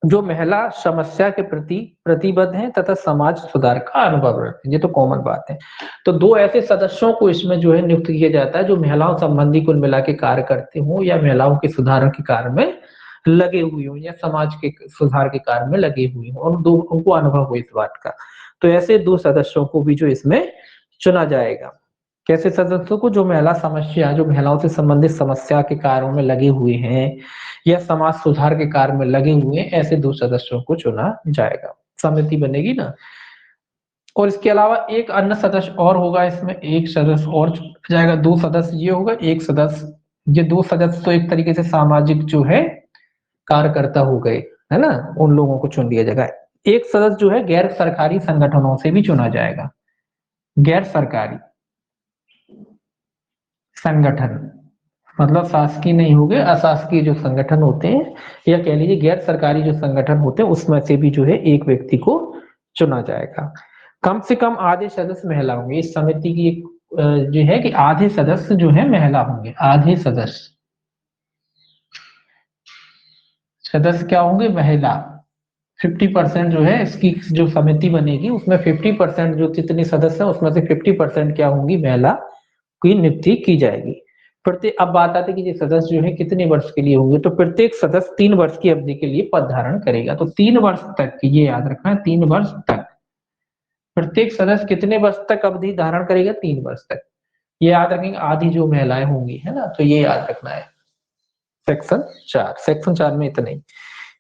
जो महिला समस्या के प्रति प्रतिबद्ध हैं तथा समाज सुधार का अनुभव रखते हैं, ये तो कॉमन बात है। तो 2 ऐसे सदस्यों को इसमें जो है नियुक्त किया जाता है जो महिलाओं संबंधी कुल मिला के कार्य करते हो या महिलाओं के सुधार के कार्य में लगे हुए हों या समाज के सुधार के कार्य में लगे हुए हों और दो उनको अनुभव हो इस बात का, तो ऐसे 2 सदस्यों को भी जो इसमें चुना जाएगा। कैसे सदस्यों को? जो महिला समस्या, जो महिलाओं से संबंधित समस्या के कार्यों में लगे हुए हैं या समाज सुधार के कार्य में लगे हुए हैं, ऐसे 2 सदस्यों को चुना जाएगा। समिति बनेगी ना। और इसके अलावा एक अन्य सदस्य और होगा, इसमें एक सदस्य और चुना जाएगा। 2 सदस्य ये होगा, एक सदस्य, ये 2 सदस्य तो एक तरीके से सामाजिक जो है कार्यकर्ता हो गए, है ना, उन लोगों को चुन लिया जाएगा। एक सदस्य जो है गैर सरकारी संगठनों से भी चुना जाएगा। गैर सरकारी संगठन मतलब शासकीय नहीं होंगे, अशासकीय जो संगठन होते हैं या कह लीजिए गैर सरकारी जो संगठन होते हैं उसमें से भी जो है एक व्यक्ति को चुना जाएगा। कम से कम आधे सदस्य महिला होंगे। इस समिति की एक जो है कि आधे सदस्य जो है महिला होंगे। आधे सदस्य क्या होंगे? महिला। 50% जो है इसकी जो समिति बनेगी उसमें 50% जो जितने सदस्य हैं उसमें से 50% क्या होंगी? महिला की नियुक्ति की जाएगी। प्रत्येक, अब बात आती है कि ये सदस्य जो है कितने वर्ष के लिए होंगे, तो प्रत्येक सदस्य 3 वर्ष की अवधि के लिए पद धारण करेगा। तो 3 वर्ष तक, ये याद रखना है, 3 वर्ष तक प्रत्येक सदस्य कितने वर्ष तक अवधि धारण करेगा? 3 वर्ष तक। ये याद रखेंगे, आधी जो महिलाएं होंगी, है ना, तो ये याद रखना है। सेक्शन 4 में इतना ही।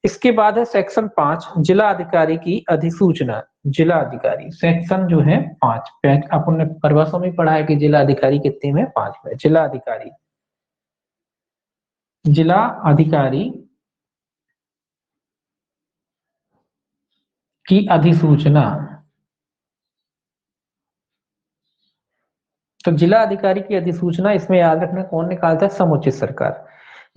इसके बाद है सेक्शन 5, जिला अधिकारी की अधिसूचना। जिला अधिकारी सेक्शन जो है 5, अपन ने परिभाषा में पढ़ा है कि जिला अधिकारी कितने में? 5 में। जिला अधिकारी, जिला अधिकारी की अधिसूचना। तो जिला अधिकारी की अधिसूचना इसमें याद रखना कौन निकालता है? समुचित सरकार।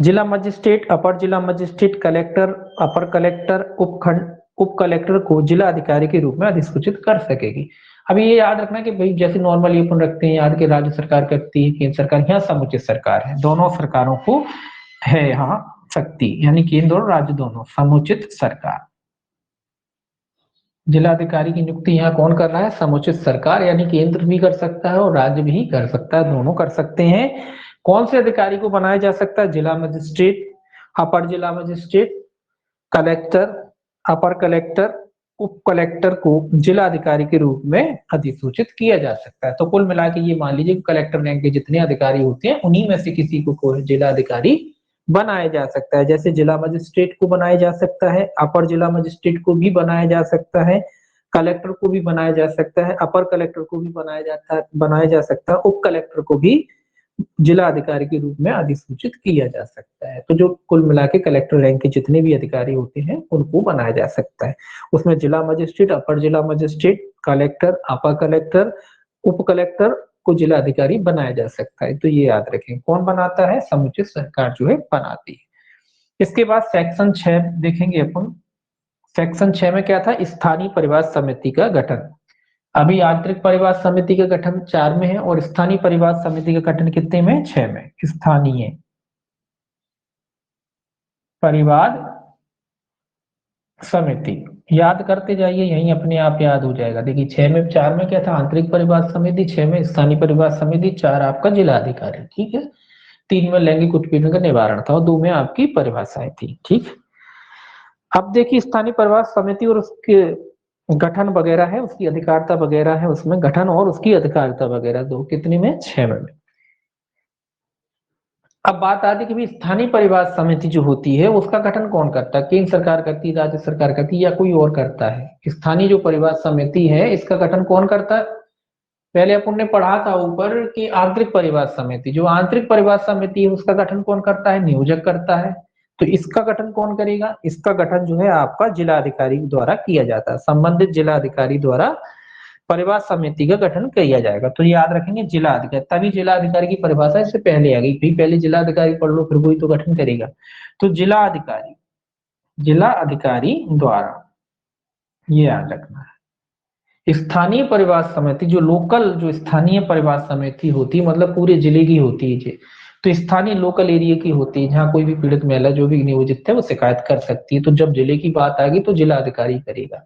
जिला मजिस्ट्रेट, अपर जिला मजिस्ट्रेट, कलेक्टर, अपर कलेक्टर, उपखंड उप कलेक्टर को जिला अधिकारी के रूप में अधिसूचित कर सकेगी। अब ये याद रखना कि भाई जैसे नॉर्मली अपन रखते हैं याद, के राज्य सरकार करती है, केंद्र सरकार, यहाँ समुचित सरकार है, दोनों सरकारों को है यहाँ शक्ति, यानी केंद्र और राज्य दोनों, समुचित सरकार। जिलाधिकारी की नियुक्ति यहाँ कौन कर रहा है? समुचित सरकार, यानी केंद्र भी कर सकता है और राज्य भी कर सकता है, दोनों कर सकते हैं। कौन से अधिकारी को बनाया जा सकता है? जिला मजिस्ट्रेट, अपर जिला मजिस्ट्रेट, कलेक्टर, अपर कलेक्टर, उप कलेक्टर को जिला अधिकारी के रूप में अधिसूचित किया जा सकता है। तो कुल मिला के ये मान लीजिए कलेक्टर रैंक के जितने अधिकारी होते हैं उन्हीं में से किसी को जिला अधिकारी बनाया जा सकता है। जैसे जिला मजिस्ट्रेट को बनाया जा सकता है, अपर जिला मजिस्ट्रेट को भी बनाया जा सकता है, कलेक्टर को भी बनाया जा सकता है, अपर कलेक्टर को भी बनाया जा सकता है, उप कलेक्टर को भी जिला अधिकारी के रूप में अधिसूचित किया जा सकता है। तो जो कुल मिला के कलेक्टर रैंक के जितने भी अधिकारी होते हैं उनको बनाया जा सकता है। उसमें जिला मजिस्ट्रेट, अपर जिला मजिस्ट्रेट, कलेक्टर, अपर कलेक्टर, उप कलेक्टर को जिला अधिकारी बनाया जा सकता है। तो ये याद रखें, कौन बनाता है? समुचित सरकार जो है बनाती है। इसके बाद सेक्शन 6 देखेंगे अपन। सेक्शन 6 में क्या था? स्थानीय परिवार समिति का गठन। अभी आंतरिक परिवार समिति का गठन 4 में है और स्थानीय परिवार समिति का गठन कितने में? 6 में। स्थानीय परिवार समिति याद करते जाइए, यही अपने आप याद हो जाएगा। देखिए 6 में, 4 में क्या था? आंतरिक परिवार समिति, 6 में स्थानीय परिवार समिति, 4 आपका जिला अधिकारी, ठीक है। 3 में लैंगिक उत्पीड़न का निवारण था और 2 में आपकी परिभाषाएं थी, ठीक। अब देखिए स्थानीय परिवार समिति और उसके गठन वगैरह है, उसकी अधिकारिता वगैरह है, उसमें गठन और उसकी अधिकारिता वगैरह दो, कितने में? 6 में। अब बात आती है कि स्थानीय परिवार समिति जो होती है उसका गठन कौन करता है? केंद्र सरकार करती है, राज्य सरकार करती है, या कोई और करता है? स्थानीय जो परिवार समिति है इसका गठन कौन करता है? पहले अपन ने पढ़ा था ऊपर कि आंतरिक परिवार समिति, जो आंतरिक परिवार समिति है उसका गठन कौन करता है? नियोजक करता है। तो इसका गठन कौन करेगा? इसका गठन जो है आपका जिला अधिकारी द्वारा किया जाता है, संबंधित जिला अधिकारी द्वारा परिवार समिति का गठन किया जाएगा। तो याद रखेंगे जिला अधिकारी, तभी जिला अधिकारी की परिभाषा इससे पहले आ गई, भाई पहले जिला अधिकारी पढ़ लो फिर कोई तो गठन करेगा। तो जिला अधिकारी, जिला अधिकारी द्वारा, ये याद रखना है। स्थानीय परिवार समिति जो लोकल, जो स्थानीय परिवार समिति होती है मतलब पूरे जिले की होती है, तो स्थानीय लोकल एरिया की होती है, जहाँ कोई भी पीड़ित महिला जो भी नियोजित है वो शिकायत कर सकती है। तो जब जिले की बात आएगी तो जिला अधिकारी करेगा,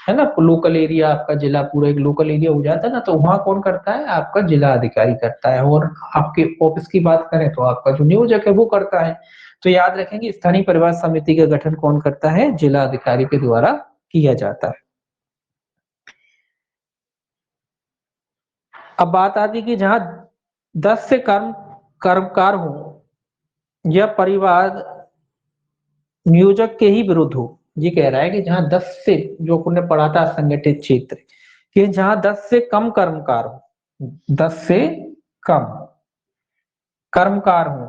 है ना। लोकल एरिया आपका जिला पूरा एक लोकल एरिया हो जाता है ना, तो वहां कौन करता है? आपका जिला अधिकारी करता है। और आपके ऑफिस की बात करें तो आपका जो नियोजक है वो करता है। तो याद रखेंगे स्थानीय परिवार समिति का गठन कौन करता है, जिला अधिकारी के द्वारा किया जाता है। अब बात आती है कि जहां 10 से कर्मकार हो या परिवार नियोजक के ही विरुद्ध हो, ये कह रहा है कि जहां 10 से, जो आपने पढ़ा था असंगठित क्षेत्र, कि जहां 10 से कम कर्मकार हो, 10 से कम कर्मकार हो,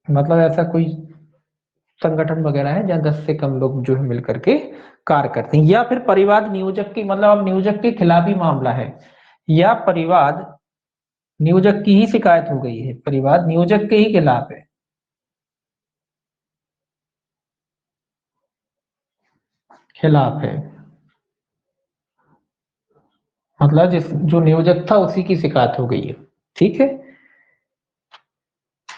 मतलब ऐसा कोई संगठन वगैरह है जहां 10 से कम लोग जो है मिलकर के कार्य करते हैं, या फिर परिवाद नियोजक की, मतलब अब नियोजक के खिलाफ ही मामला है, या परिवाद नियोजक की ही शिकायत हो गई है, परिवाद नियोजक के ही खिलाफ है, खिलाफ है, मतलब जिस जो नियोजक था उसी की शिकायत हो गई है। ठीक है,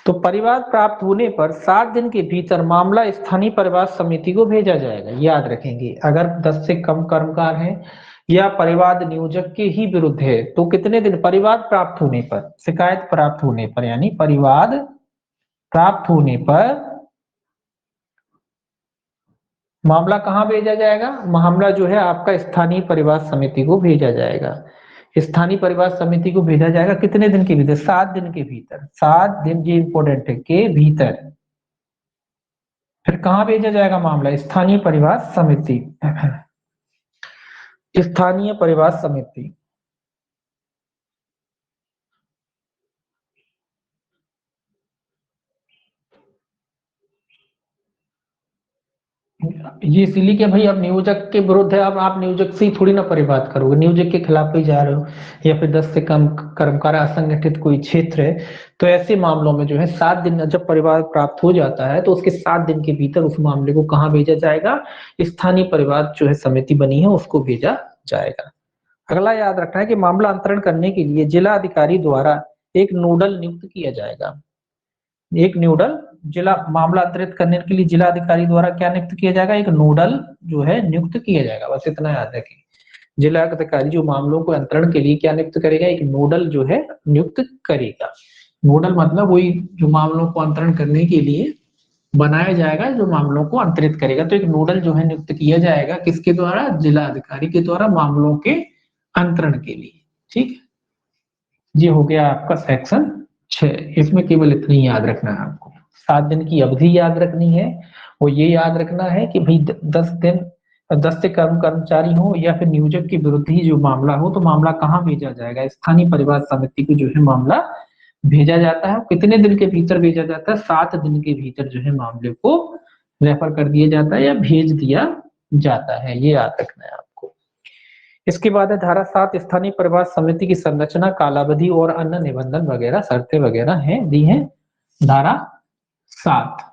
तो परिवाद प्राप्त होने पर 7 दिन के भीतर मामला स्थानीय परिवार समिति को भेजा जाएगा। याद रखेंगे, अगर 10 से कम कर्मकार हैं या परिवाद नियोजक के ही विरुद्ध है तो कितने दिन, परिवाद प्राप्त होने पर, शिकायत प्राप्त होने पर, यानी परिवाद प्राप्त होने पर मामला कहां भेजा जाएगा, मामला जो है आपका स्थानीय परिवार समिति को भेजा जाएगा। स्थानीय परिवार समिति को भेजा जाएगा कितने दिन के भीतर, 7 दिन के भीतर, 7 दिन, ये इंपॉर्टेंट है, के भीतर। फिर कहां भेजा जाएगा मामला, स्थानीय परिवार समिति, स्थानीय परिवार समिति। ये इसलिए कि भाई अब नियोजक के विरुद्ध है, अब आप नियोजक से ही थोड़ी ना परिवाद करोगे, नियोजक के खिलाफ ही जा रहे हो, या फिर 10 से कम कर्मकार, असंगठित कोई क्षेत्र है, तो ऐसे मामलों में जो है 7 दिन, जब परिवार प्राप्त हो जाता है तो उसके 7 दिन के भीतर उस मामले को कहाँ भेजा जाएगा, स्थानीय परिवार जो है समिति बनी है उसको भेजा जाएगा। अगला याद रखना है कि मामला अंतरण करने के लिए जिला अधिकारी द्वारा एक नोडल नियुक्त किया जाएगा। एक नोडल, जिला मामला अंतरित करने के लिए जिला अधिकारी द्वारा क्या नियुक्त किया जाएगा, एक नोडल जो है नियुक्त किया जाएगा। बस इतना याद रखें, जिला अधिकारी जो मामलों को अंतरण के लिए क्या नियुक्त करेगा, एक नोडल जो है नियुक्त करेगा। नोडल मतलब वही जो मामलों को अंतरण करने के लिए बनाया जाएगा, जो मामलों को अंतरित करेगा, तो एक नोडल जो है नियुक्त किया जाएगा किसके द्वारा, जिला अधिकारी के द्वारा, मामलों के अंतरण के लिए। ठीक है, ये हो गया आपका सेक्शन 6। इसमें केवल इतनी याद रखना है आपको, 7 दिन की अवधि याद रखनी है, और ये याद रखना है कि भाई 10 दिन, 10 से कम कर्मचारी हो या फिर नियोजक के विरुद्ध ही जो मामला हो, तो मामला कहाँ भेजा जाएगा, स्थानीय परिवार समिति को जो है मामला भेजा जाता है। कितने दिन के भीतर भेजा जाता है, 7 दिन के भीतर जो है मामले को रेफर कर दिया जाता है या भेज दिया जाता है, ये याद रखना है आपको। इसके बाद है धारा 7, स्थानीय परिवार समिति की संरचना, कालावधि और अन्य निबंधन वगैरह शर्तें वगैरह हैं, दी हैं धारा 7।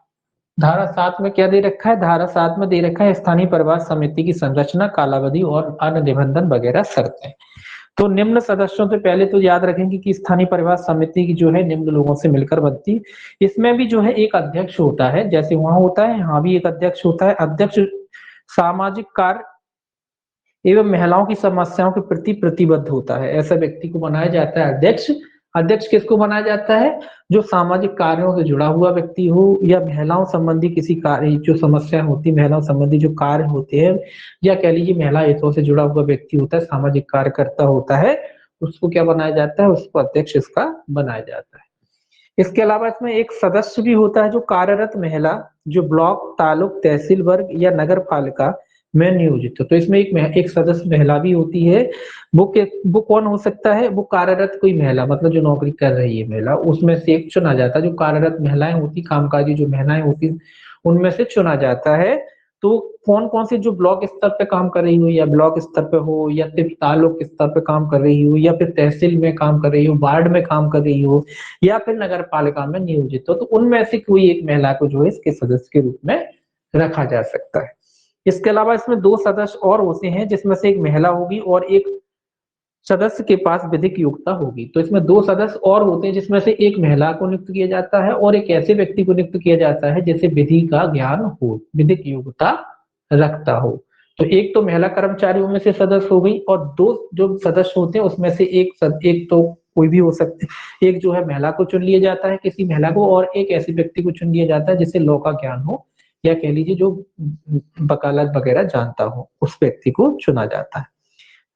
धारा 7 में क्या दे रखा है, धारा 7 में दे रखा है स्थानीय परिवार समिति की संरचना, कालावधि और अन्य निबंधन वगैरह शर्तें। तो निम्न सदस्यों से पहले तो याद रखेंगे कि स्थानीय परिवार समिति की जो है निम्न लोगों से मिलकर बनती। इसमें भी जो है एक अध्यक्ष होता है, जैसे वहां होता है यहाँ भी एक अध्यक्ष होता है। अध्यक्ष सामाजिक कार्य एवं महिलाओं की समस्याओं के प्रति प्रतिबद्ध होता है, ऐसा व्यक्ति को बनाया जाता है अध्यक्ष। अध्यक्ष किसको बनाया जाता है, जो सामाजिक कार्यों से जुड़ा हुआ व्यक्ति हो, या महिलाओं संबंधी किसी कार्य, जो समस्या होती है महिलाओं संबंधी जो कार्य होते हैं, या कह लीजिए महिला हितों से जुड़ा हुआ व्यक्ति होता है, सामाजिक कार्यकर्ता होता है, उसको क्या बनाया जाता है, उसको अध्यक्ष इसका बनाया जाता है। इसके अलावा इसमें एक सदस्य भी होता है जो कार्यरत महिला, जो ब्लॉक, तालुक, तहसील वर्ग या नगर पालिका में नियोजित हो। तो इसमें एक सदस्य महिला भी होती है। वो कौन हो सकता है, वो कार्यरत कोई महिला, मतलब जो नौकरी कर रही है महिला, उसमें से एक चुना जाता है। जो कार्यरत महिलाएं होती, कामकाजी जो महिलाएं होती, उनमें से चुना जाता है। तो कौन कौन सी, जो ब्लॉक स्तर पे काम कर रही हो, या ब्लॉक स्तर पे हो, या फिर तालुक स्तर पे काम कर रही हो, या फिर तहसील में काम कर रही हो, वार्ड में काम कर रही हो, या फिर नगर पालिका में नियोजित हो, तो उनमें से कोई एक महिला को जो है इसके सदस्य के रूप में रखा जा सकता है। इसके अलावा इसमें 2 सदस्य और होते हैं, जिसमें से एक महिला होगी और एक सदस्य के पास विधिक योग्यता होगी। तो इसमें 2 सदस्य और होते हैं, जिसमें से एक महिला को नियुक्त किया जाता है और एक ऐसे व्यक्ति को नियुक्त किया जाता है जिसे विधि का ज्ञान हो, विधिक योग्यता रखता हो। तो एक तो महिला कर्मचारियों में से सदस्य हो गई, और 2 जो सदस्य होते हैं उसमें से एक तो कोई भी हो सकते हैं। एक जो है महिला को चुन लिया जाता है, किसी महिला को, और एक ऐसे व्यक्ति को चुन लिया जाता है जिसे लॉ का ज्ञान हो, या कह लीजिए जो वकालत वगैरह जानता हो, उस व्यक्ति को चुना जाता है।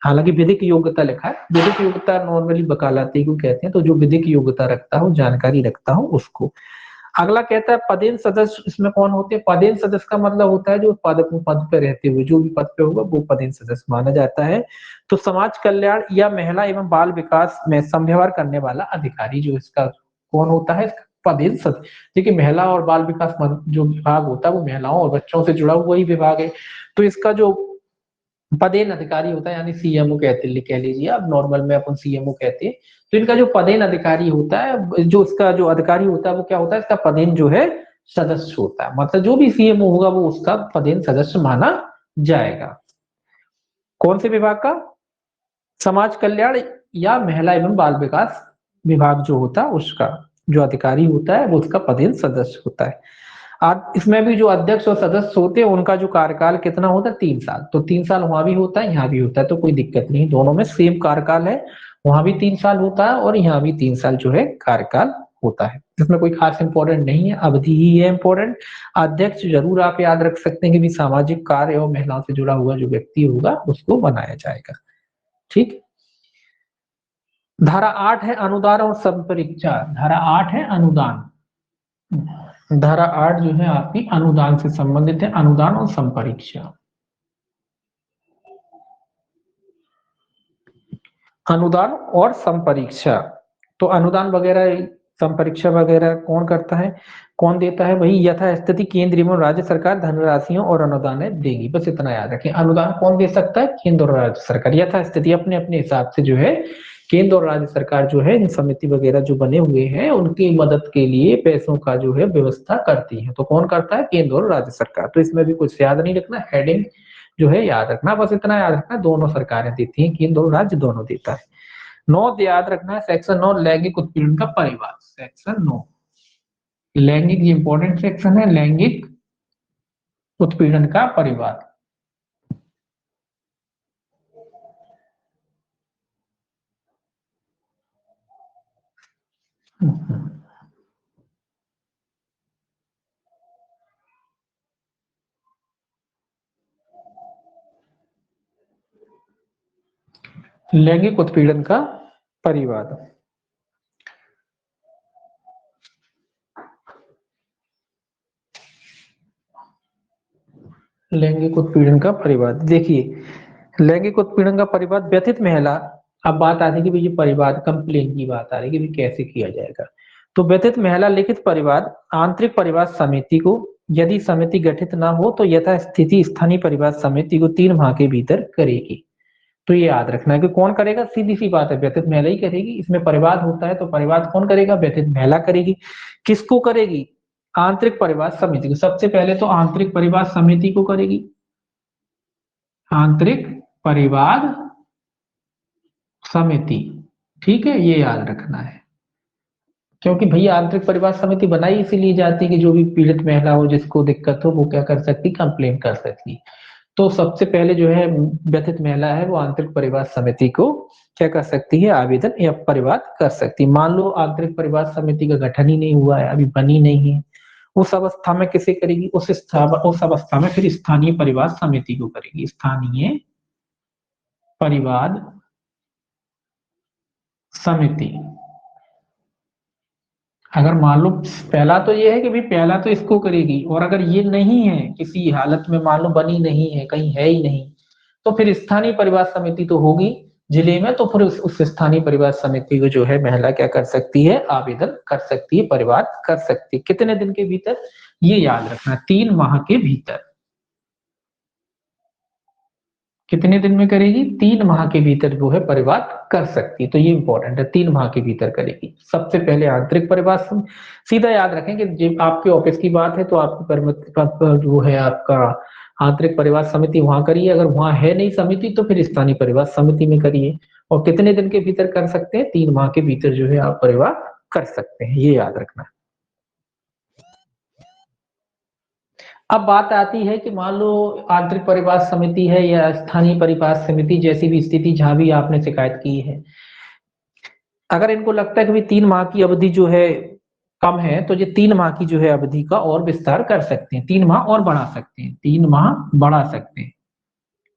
हालांकि विधिक योग्यता लिखा है, विधिक योग्यता नॉर्मली वकालती को कहते हैं, तो जो विधिक योग्यता रखता हो, जानकारी रखता हो, उसको। अगला कहता है पदेन सदस्य, इसमें कौन होते हैं? पदेन सदस्य का मतलब होता है जो पद पे रहते हुए, जो भी पद पे होगा वो पदेन सदस्य माना जाता है। तो समाज कल्याण या महिला एवं बाल विकास में संव्यवहार करने वाला अधिकारी, जो इसका कौन होता है? पदेन सदस्य। देखिए महिला और बाल विकास जो विभाग होता है वो महिलाओं और बच्चों से जुड़ा हुआ ही विभाग है। तो इसका जो पदेन अधिकारी होता है, यानी सीएमओ कहते, कह लीजिए आप, नॉर्मल में अपन सीएमओ कहते हैं। तो इनका जो पदेन अधिकारी होता है, जो इसका जो अधिकारी होता है वो क्या होता है? इसका पदेन जो है सदस्य होता है, मतलब जो भी सीएमओ होगा वो उसका पदेन सदस्य माना जाएगा। कौन से विभाग का? समाज कल्याण या महिला एवं बाल विकास विभाग जो होता है उसका जो अधिकारी होता है वो उसका पदेन सदस्य होता है। इसमें भी जो अध्यक्ष और सदस्य होते हैं उनका जो कार्यकाल कितना होता है? 3 साल। तो 3 साल वहां भी होता है, यहाँ भी होता है, तो कोई दिक्कत नहीं, दोनों में सेम कार्यकाल है। वहां भी 3 साल होता है और यहाँ भी 3 साल जो है कार्यकाल होता है। इसमें कोई खास इंपॉर्टेंट नहीं है, अवधि ही है इंपॉर्टेंट। अध्यक्ष जरूर आप याद रख सकते हैं कि भी सामाजिक कार्य और महिलाओं से जुड़ा हुआ जो व्यक्ति होगा उसको बनाया जाएगा। ठीक। धारा 8 है अनुदान और संपरीक्षा। धारा 8 है अनुदान। धारा 8 जो है आपकी अनुदान से संबंधित है, अनुदान और संपरीक्षा। अनुदान और संपरीक्षा, तो अनुदान वगैरह संपरीक्षा वगैरह कौन करता है, कौन देता है? वही यथास्थिति केंद्र एवं राज्य सरकार धनराशियों और अनुदान देगी। बस इतना याद रखें, अनुदान कौन दे सकता है? केंद्र और राज्य सरकार। यथास्थिति अपने अपने हिसाब से जो है केंद्र और राज्य सरकार जो है इन समिति वगैरह जो बने हुए हैं उनकी मदद के लिए पैसों का जो है व्यवस्था करती है। तो कौन करता है? केंद्र और राज्य सरकार। तो इसमें भी कुछ याद नहीं रखना, हेडिंग जो है याद रखना, बस इतना याद रखना, दोनों सरकारें देती हैं, केंद्र और राज्य दोनों देता है। 9 याद रखना है, सेक्शन 9 लैंगिक उत्पीड़न का परिवार। सेक्शन 9 लैंगिक, ये इंपॉर्टेंट सेक्शन है, लैंगिक उत्पीड़न का परिवार। लैंगिक उत्पीड़न का परिवाद। लैंगिक उत्पीड़न का परिवाद, देखिए लैंगिक उत्पीड़न का परिवाद व्यथित महिला। अब बात आती है कि भाई ये परिवाद कंप्लेन की बात आ रही है कि भाई कैसे किया जाएगा। तो व्यथित महिला लिखित परिवाद आंतरिक परिवार समिति को, यदि समिति गठित ना हो तो यथास्थिति स्थानीय परिवार समिति को 3 माह के भीतर करेगी। तो ये याद रखना है कि कौन करेगा? सीधी सी बात है, व्यथित महिला ही करेगी। इसमें परिवाद होता है तो परिवाद कौन करेगा? व्यथित महिला करेगी। किसको करेगी? आंतरिक परिवार समिति को। सबसे पहले तो आंतरिक परिवार समिति को करेगी, आंतरिक परिवार समिति। ठीक है, ये याद रखना है, क्योंकि भैया आंतरिक परिवार समिति बनाई इसीलिए जाती है कि जो भी पीड़ित महिला हो, जिसको दिक्कत हो, वो क्या कर सकती? कंप्लेन कर सकती। तो सबसे पहले जो है व्यथित महिला है वो आंतरिक परिवार समिति को क्या कर सकती है? आवेदन या परिवाद कर सकती है। मान लो आंतरिक परिवार समिति का गठन ही नहीं हुआ है, अभी बनी नहीं है, उस अवस्था में किसे करेगी? उस अवस्था में फिर स्थानीय परिवार समिति को करेगी, स्थानीय परिवाद समिति। अगर मान लो पहला तो ये है कि भाई पहला तो इसको करेगी, और अगर ये नहीं है किसी हालत में, मान लो बनी नहीं है, कहीं है ही नहीं, तो फिर स्थानीय परिवार समिति तो होगी जिले में, तो फिर उस स्थानीय परिवार समिति को जो है महिला क्या कर सकती है? आवेदन कर सकती है, परिवाद कर सकती है। कितने दिन के भीतर? ये याद रखना, 3 माह के भीतर। कितने दिन में करेगी? 3 माह के भीतर जो है परिवाद कर सकती है। तो ये इंपॉर्टेंट है, 3 माह के भीतर करेगी। सबसे पहले आंतरिक परिवार सीधा याद रखें कि जब आपके ऑफिस की बात है तो आपकी जो है आपका आंतरिक परिवार समिति वहां करिए, अगर वहां है नहीं समिति तो फिर स्थानीय परिवार समिति में करिए। और कितने दिन के भीतर कर सकते हैं? 3 माह के भीतर जो है आप परिवार कर सकते हैं, ये याद रखना। अब बात आती है कि मान लो आंतरिक परिवार समिति है या स्थानीय परिवार समिति, जैसी भी स्थिति जहां भी आपने शिकायत की है, अगर इनको लगता है कि भाई 3 माह की अवधि जो है कम है, तो ये 3 माह की जो है अवधि का और विस्तार कर सकते हैं, 3 माह और बढ़ा सकते हैं, 3 माह बढ़ा सकते हैं।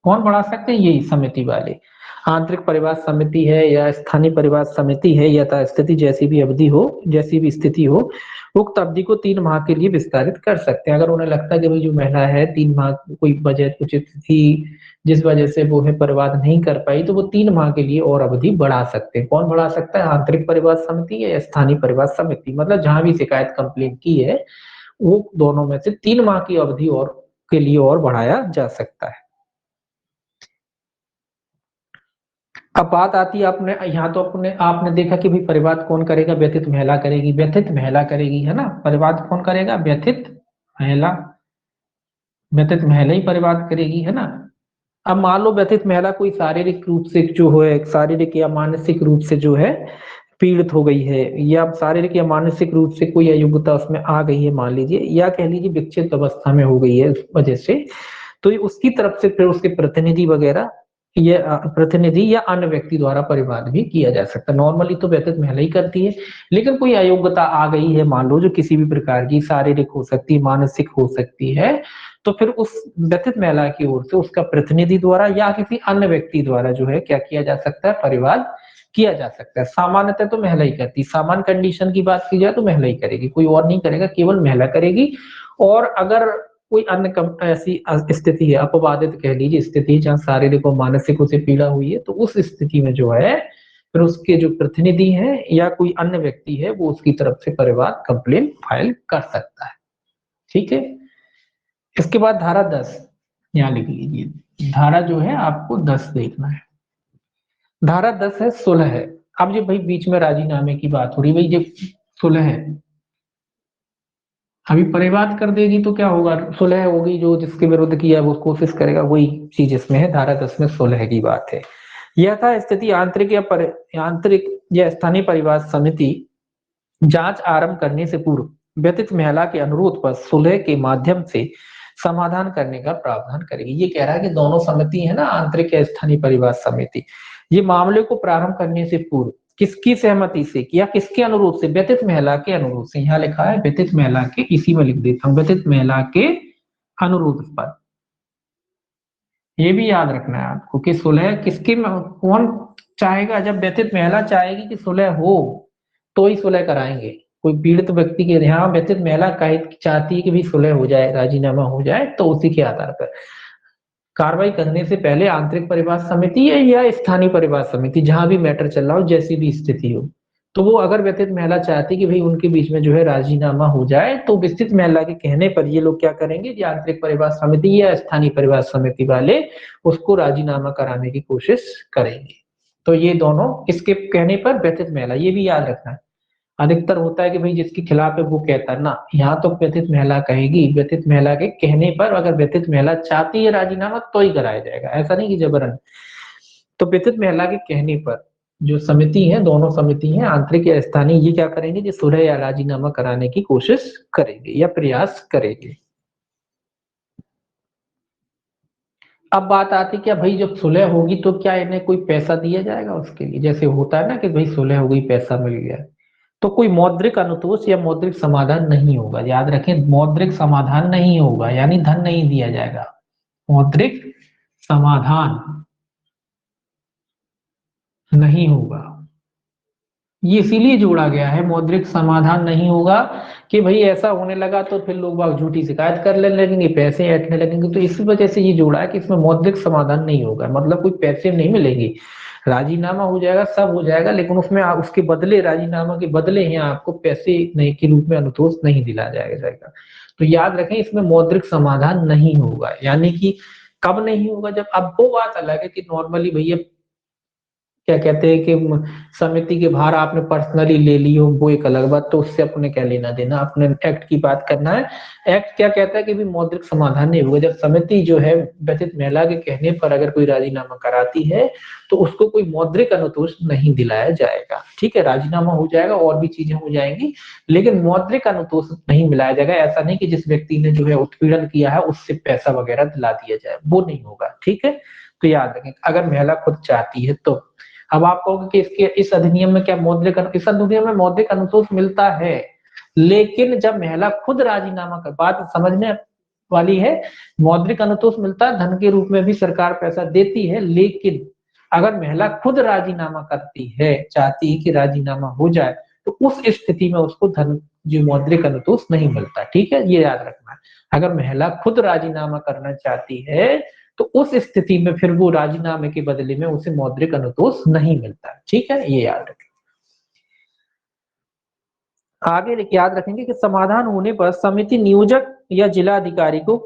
कौन बढ़ा सकते हैं? यही समिति वाले। आंतरिक परिवार समिति है या स्थानीय परिवार समिति है, यथास्थिति जैसी भी अवधि हो, जैसी भी स्थिति हो, उक्त अवधि को 3 माह के लिए विस्तारित कर सकते हैं। अगर उन्हें लगता है कि भाई जो महिला है 3 माह कोई वजह उचित थी जिस वजह से वो है परिवाद नहीं कर पाई, तो वो 3 माह के लिए और अवधि बढ़ा सकते हैं। कौन बढ़ा सकता है? आंतरिक परिवार समिति या स्थानीय परिवार समिति। मतलब जहां भी शिकायत कंप्लेन की है वो दोनों में से 3 माह की अवधि और के लिए और बढ़ाया जा सकता है। अब बात आती है अपने यहाँ, तो अपने आपने देखा कि भाई परिवाद कौन करेगा? व्यथित महिला करेगी, व्यथित महिला करेगी, है ना। परिवाद कौन करेगा? व्यथित महिला। व्यथित महिला ही परिवाद करेगी, है ना। अब मान लो व्यथित महिला कोई शारीरिक रूप से जो है, शारीरिक या मानसिक रूप से जो है पीड़ित हो गई है, या शारीरिक या मानसिक रूप से कोई अयोग्यता उसमें आ गई है मान लीजिए, या कह लीजिए विक्षिप्त अवस्था में हो गई है उस वजह से, तो ये उसकी तरफ से फिर उसके प्रतिनिधि वगैरह ये प्रतिनिधि या अन्य व्यक्ति द्वारा परिवाद भी किया जा सकता है। नॉर्मली तो व्यतीत महिला ही करती है, लेकिन कोई अयोग्यता आ गई है मान लो, जो किसी भी प्रकार की शारीरिक हो सकती है, मानसिक हो सकती है, तो फिर उस व्यतीत महिला की ओर से उसका प्रतिनिधि द्वारा या किसी अन्य व्यक्ति द्वारा जो है क्या किया जा सकता है? परिवाद किया जा सकता है। सामान्यतः तो महिला ही करती है, सामान्य कंडीशन की बात की जाए तो महिला ही करेगी, कोई और नहीं करेगा, केवल महिला करेगी। और अगर कोई अन्य ऐसी स्थिति है, अपवादित कह लीजिए स्थिति, जहाँ शारीरिक और मानसिक उसे पीड़ा हुई है, तो उस स्थिति में जो है फिर उसके जो प्रतिनिधि हैं या कोई अन्य व्यक्ति है वो उसकी तरफ से परिवाद कंप्लेन फाइल कर सकता है। ठीक है। इसके बाद धारा 10 यहाँ लिख लीजिए। धारा जो है आपको 10 देखना है। धारा 10 है सुलह है। अब जो भाई बीच में राजीनामे की बात हो रही, भाई ये सुलह है, अभी परिवाद कर देगी तो क्या होगा? सुलह होगी, जो जिसके विरुद्ध किया वो कोशिश करेगा, वही चीज इसमें है। धारा 10 में सुलह की बात है। यह था स्थिति आंतरिक या स्थानीय परिवार समिति जांच आरंभ करने से पूर्व व्यतीत महिला के अनुरोध पर सुलह के माध्यम से समाधान करने का प्रावधान करेगी। ये कह रहा है कि दोनों समिति है ना, आंतरिक या स्थानीय परिवार समिति, ये मामले को प्रारंभ करने से पूर्व किसकी सहमति से या किसके अनुरोध से? व्यतीत महिला के अनुरोध से। यहाँ लिखा है व्यतीत महिला के, इसी में लिख देता हूँ, व्यतीत महिला के अनुरोध पर। ये भी याद रखना है आपको कि सुलह किसकी, कौन चाहेगा? जब व्यतीत महिला चाहेगी कि सुलह हो तो ही सुलह कराएंगे। कोई पीड़ित व्यक्ति के यहाँ व्यतीत महिला चाहती है कि भी सुलह हो जाए, राजीनामा हो जाए, तो उसी के आधार पर कार्रवाई करने से पहले आंतरिक परिवार समिति है या स्थानीय परिवार समिति, जहां भी मैटर चल रहा हो, जैसी भी स्थिति हो, तो वो अगर व्यतीत महिला चाहती कि भाई उनके बीच में जो है राजीनामा हो जाए, तो विस्तृत महिला के कहने पर ये लोग क्या करेंगे? ये आंतरिक परिवार समिति या स्थानीय परिवार समिति वाले उसको राजीनामा कराने की कोशिश करेंगे। तो ये दोनों किसके कहने पर? व्यतीत महिला। ये भी याद रखना है। अधिकतर होता है कि भाई जिसके खिलाफ है वो कहता है ना, यहाँ तो व्यतीत महिला कहेगी, व्यतीत महिला के कहने पर, अगर व्यतीत महिला चाहती है राजीनामा तो ही कराया जाएगा, ऐसा नहीं कि जबरन। तो व्यतीत महिला के कहने पर जो समिति है, दोनों समिति है आंतरिक या स्थानीय, ये क्या करेंगे? जो सुलह या राजीनामा कराने की कोशिश करेंगे या प्रयास करेंगे। अब बात आती क्या भाई, जब सुलह होगी तो क्या इन्हें कोई पैसा दिया जाएगा उसके लिए? जैसे होता है ना कि भाई सुलह हो गई, पैसा मिल गया, तो कोई मौद्रिक अनुतोष या मौद्रिक समाधान नहीं होगा। याद रखें, मौद्रिक समाधान नहीं होगा, यानी धन नहीं दिया जाएगा। मौद्रिक समाधान नहीं होगा, ये इसीलिए जोड़ा गया है। मौद्रिक समाधान नहीं होगा कि भाई ऐसा होने लगा तो फिर लोग बाग झूठी शिकायत कर लेने लगेंगे, पैसे ऐंठने लगेंगे, तो इस वजह से ये जोड़ा है कि इसमें मौद्रिक समाधान नहीं होगा, मतलब कोई पैसे नहीं मिलेंगे। राजीनामा हो जाएगा, सब हो जाएगा, लेकिन उसमें उसके बदले, राजीनामा के बदले यहाँ आपको पैसे नहीं के रूप में अनुतोष नहीं दिला जाएगा। तो याद रखें, इसमें मौद्रिक समाधान नहीं होगा। यानी कि कब नहीं होगा? जब, अब वो बात अलग है कि नॉर्मली भैया क्या कहते हैं कि समिति के बाहर आपने पर्सनली ले ली हो, वो एक अलग बात, तो उससे अपने क्या लेना देना, अपने एक्ट की बात करना है। एक्ट क्या कहता है कि भी मौद्रिक समाधान नहीं होगा। जब समिति जो है व्यतीत महिला के कहने पर अगर कोई राजीनामा कराती है तो उसको कोई मौद्रिक अनुतोष नहीं दिलाया जाएगा। ठीक है, राजीनामा हो जाएगा, और भी चीजें हो जाएंगी, लेकिन मौद्रिक अनुतोष नहीं मिलाया जाएगा। ऐसा नहीं कि जिस व्यक्ति ने जो है उत्पीड़न किया है उससे पैसा वगैरह दिला दिया जाए, वो नहीं होगा। ठीक है, तो याद रखें, अगर महिला खुद चाहती है तो अब आप कहोगे कि इसके इस अधिनियम में क्या इस अधिनियम में मौद्रिक अनुतोष मिलता है, लेकिन जब महिला खुद राजीनामा कर, बात समझने वाली है, मौद्रिक अनुतोष मिलता है, धन के रूप में भी सरकार पैसा देती है, लेकिन अगर महिला खुद राजीनामा करती है, चाहती है कि राजीनामा हो जाए, तो उस स्थिति में उसको धन जो मौद्रिक अनुतोष नहीं मिलता। ठीक है, ये याद रखना है। अगर महिला खुद राजीनामा करना चाहती है तो उस स्थिति में फिर वो राजीनामे के बदले में उसे मौद्रिक अनुतोष नहीं मिलता। ठीक है, ये याद रखें। आगे याद रखेंगे कि समाधान होने पर समिति नियोजक या जिला अधिकारी को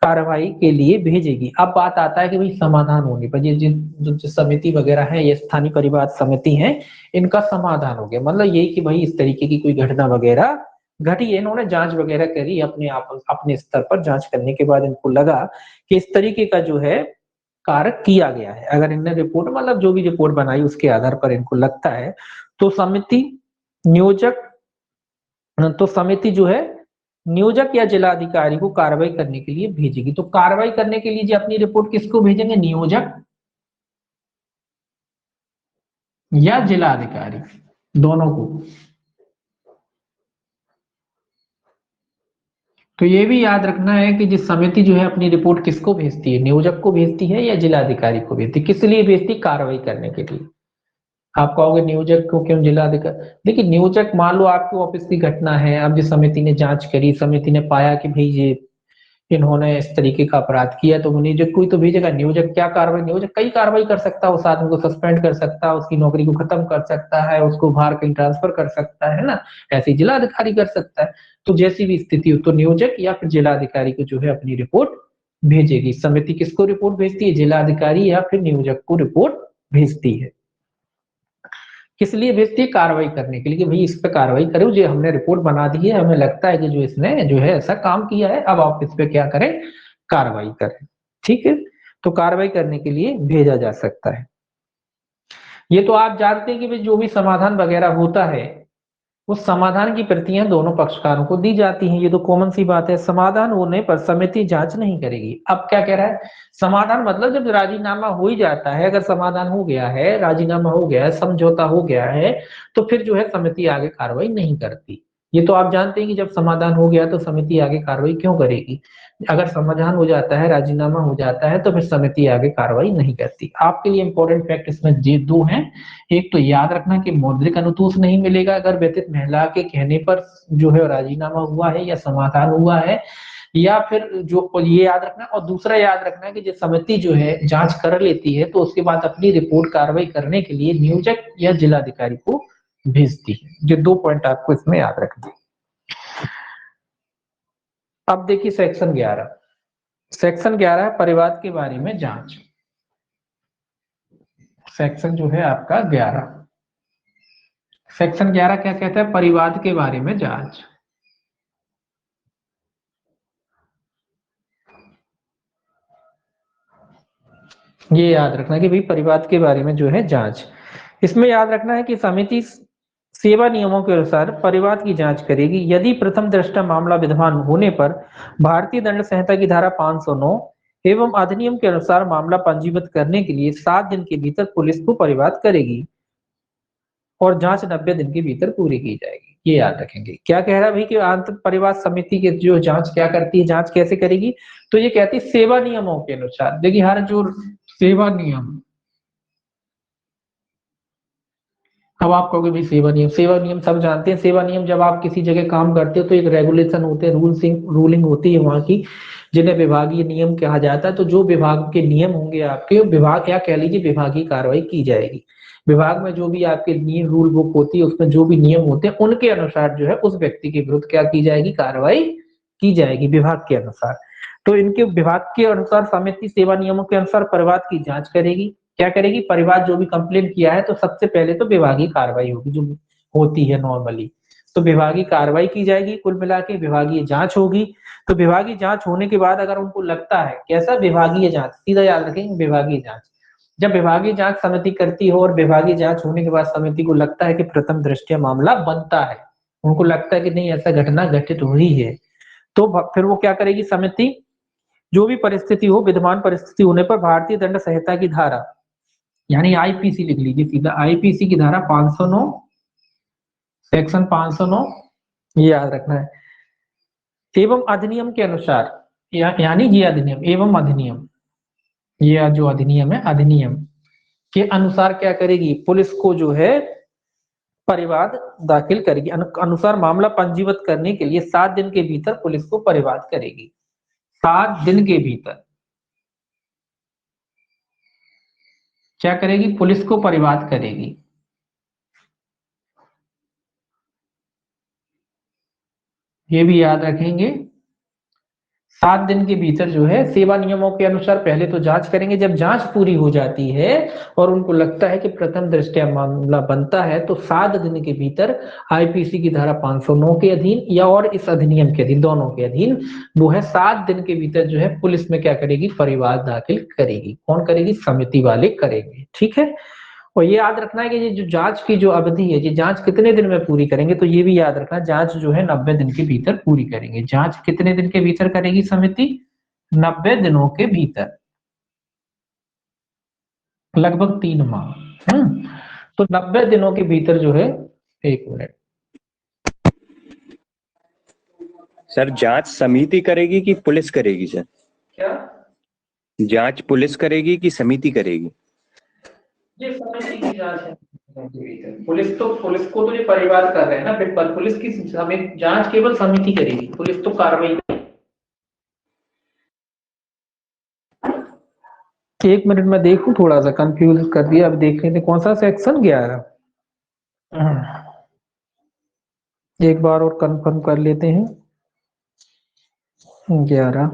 कार्रवाई के लिए भेजेगी। अब बात आता है कि भाई समाधान होने पर ये जो समिति वगैरह है, ये स्थानीय परिवाद समिति है, इनका समाधान हो गया, मतलब यही कि भाई इस तरीके की कोई घटना वगैरह घटी है, इन्होंने जांच वगैरह करी अपने स्तर पर, जांच करने के बाद इनको लगा कि इस तरीके का जो है कार्य किया गया है। अगर इनने रिपोर्ट, मतलब जो भी रिपोर्ट बनाई उसके आधार पर इनको लगता है, तो समिति नियोजक तो समिति जो है नियोजक या जिला अधिकारी को कार्रवाई करने के लिए भेजेगी। तो कार्रवाई करने के लिए जो अपनी रिपोर्ट किसको भेजेंगे, नियोजक या जिला अधिकारी, दोनों को। तो ये भी याद रखना है कि जिस समिति जो है अपनी रिपोर्ट किसको भेजती है, नियोजक को भेजती है या जिला अधिकारी को भेजती है, किस लिए भेजती है, कार्रवाई करने के लिए। आप कहोगे नियोजक को क्यों, जिला अधिकारी, देखिए नियोजक, मान लो आपके ऑफिस की घटना है, अब जिस समिति ने जांच करी, समिति ने पाया कि भाई ये इन्होंने इस तरीके का अपराध किया, तो नियोजक कोई तो भेजेगा। नियोजक क्या कार्रवाई, नियोजक कई कार्रवाई कर सकता है, उस आदमी को सस्पेंड कर सकता है, उसकी नौकरी को खत्म कर सकता है, उसको बाहर कहीं ट्रांसफर कर सकता है ना, ऐसे ही जिला अधिकारी कर सकता है। तो जैसी भी स्थिति हो, तो नियोजक या फिर जिला अधिकारी को जो है अपनी रिपोर्ट भेजेगी। समिति किसको रिपोर्ट भेजती है, जिला अधिकारी या फिर नियोजक को रिपोर्ट भेजती है। किस लिए भेजती है, कार्रवाई करने के लिए, कि भाई इस पे कार्रवाई करो, जो हमने रिपोर्ट बना दी है, हमें लगता है कि जो इसने जो है ऐसा काम किया है, अब आप इस पे क्या करें, कार्रवाई करें। ठीक है, तो कार्रवाई करने के लिए भेजा जा सकता है। ये तो आप जानते हैं कि भाई जो भी समाधान वगैरह होता है, उस समाधान की प्रतियां दोनों पक्षकारों को दी जाती हैं, ये तो कॉमन सी बात है। समाधान होने पर समिति जांच नहीं करेगी। अब क्या कह रहा है, समाधान मतलब जब राजीनामा हो ही जाता है, अगर समाधान हो गया है, राजीनामा हो गया है, समझौता हो गया है, तो फिर जो है समिति आगे कार्रवाई नहीं करती। ये तो आप जानते हैं कि जब समाधान हो गया तो समिति आगे कार्रवाई क्यों करेगी। अगर समाधान हो जाता है, राजीनामा हो जाता है, तो फिर समिति आगे कार्रवाई नहीं करती। आपके लिए इंपॉर्टेंट फैक्ट इसमें ये दो हैं। एक तो याद रखना कि मौद्रिक अनुतोष नहीं मिलेगा अगर व्यतीत महिला के कहने पर जो है राजीनामा हुआ है या समाधान हुआ है, या फिर जो, ये याद रखना। और दूसरा याद रखना कि जो समिति जो है जांच कर लेती है, तो उसके बाद अपनी रिपोर्ट कार्रवाई करने के लिए नियोजक या जिलाधिकारी को भेजती है। ये दो पॉइंट आपको इसमें याद रखना। अब देखिए सेक्शन 11। सेक्शन 11 परिवाद के बारे में जांच। सेक्शन जो है आपका 11, सेक्शन 11 क्या कहता है, परिवाद के बारे में जांच। ये याद रखना कि भाई परिवाद के बारे में जो है जांच। इसमें याद रखना है कि समिति सेवा नियमों के अनुसार परिवाद की जांच करेगी। यदि प्रथम दृष्टया मामला विद्यमान होने पर भारतीय दंड संहिता की धारा 509 एवं अधिनियम के अनुसार मामला पंजीबद्ध करने के लिए 7 दिन के भीतर पुलिस को परिवाद करेगी और जांच 90 दिन के भीतर पूरी की जाएगी। ये याद रखेंगे। क्या कह रहा है भाई कि आंतर परिवाद समिति की जो जांच क्या करती है, जांच कैसे करेगी, तो ये कहती है सेवा नियमों के अनुसार। देखिए हर जो सेवा नियम, अब आप कहोगे भाई सेवा नियम, सेवा नियम सब जानते हैं। सेवा नियम जब आप किसी जगह काम करते हो तो एक रेगुलेशन होते हैं, रूलिंग होती है वहां की, जिन्हें विभागीय नियम कहा जाता है। तो जो विभाग के नियम होंगे आपके, विभाग या कह लीजिए विभागीय कार्रवाई की जाएगी। विभाग में जो भी आपके नियम रूल बुक होती है, उसमें जो भी नियम होते हैं, उनके अनुसार जो है उस व्यक्ति के विरुद्ध क्या की जाएगी, कार्रवाई की जाएगी विभाग के अनुसार। तो इनके विभाग के अनुसार समिति सेवा नियमों के अनुसार परिवाद की जांच करेगी। क्या करेगी, परिवाद जो भी कंप्लेन किया है, तो सबसे पहले तो विभागीय कार्रवाई होगी जो होती है नॉर्मली। तो विभागीय कार्रवाई की जाएगी, कुल मिला के विभागीय जांच होगी। तो विभागीय जांच होने के बाद अगर उनको लगता है, कैसा विभागीय जांच, सीधा याद रखेंगे विभागीय जांच। जब विभागीय जांच समिति करती हो और विभागीय जांच होने के बाद समिति को लगता है कि प्रथम दृष्टया मामला बनता है, उनको लगता है कि नहीं ऐसा घटना घटित हुई है, तो फिर वो क्या करेगी समिति, जो भी परिस्थिति हो, विद्यमान परिस्थिति होने पर भारतीय दंड संहिता की धारा यानी आईपीसी लिख लीजिए सीधा, आईपीसी की धारा 509 सेक्शन 509 ये याद रखना है। एवं अधिनियम के अनुसार यानी ये अधिनियम एवं अधिनियम, ये जो अधिनियम है अधिनियम के अनुसार क्या करेगी, पुलिस को जो है परिवाद दाखिल करेगी। अनुसार मामला पंजीबद्ध करने के लिए 7 दिन के भीतर पुलिस को परिवाद करेगी। 7 दिन के भीतर क्या करेगी, पुलिस को परिवाद करेगी। ये भी याद रखेंगे। 7 दिन के भीतर जो है सेवा नियमों के अनुसार पहले तो जांच करेंगे, जब जांच पूरी हो जाती है और उनको लगता है कि प्रथम दृष्टया मामला बनता है तो 7 दिन के भीतर आईपीसी की धारा 509 के अधीन या और इस अधिनियम के अधीन, दोनों के अधीन वो है 7 दिन के भीतर जो है पुलिस में क्या करेगी, परिवाद दाखिल करेगी। कौन करेगी, समिति वाले करेंगे। ठीक है। और ये याद रखना है कि ये जो जांच की जो अवधि है, ये जांच कितने दिन में पूरी करेंगे, तो ये भी याद रखना, जांच जो है 90 दिन के भीतर पूरी करेंगे। जांच कितने दिन के भीतर करेगी समिति, 90 दिनों के भीतर, लगभग 3 माह। तो 90 दिनों के भीतर जो है, एक मिनट सर, जांच समिति करेगी कि पुलिस करेगी सर? क्या जांच पुलिस करेगी कि समिति करेगी? ये समिति की जांच है। पुलिस को तो ये परिवाद कर रहे हैं ना, फिर पुलिस की जांच केवल समिति करेगी, पुलिस तो कार्रवाई। एक मिनट में देखूं, थोड़ा सा कंफ्यूज कर दिया। अब देख लेते कौन सा सेक्शन 11, एक बार और कंफर्म कर लेते हैं। 11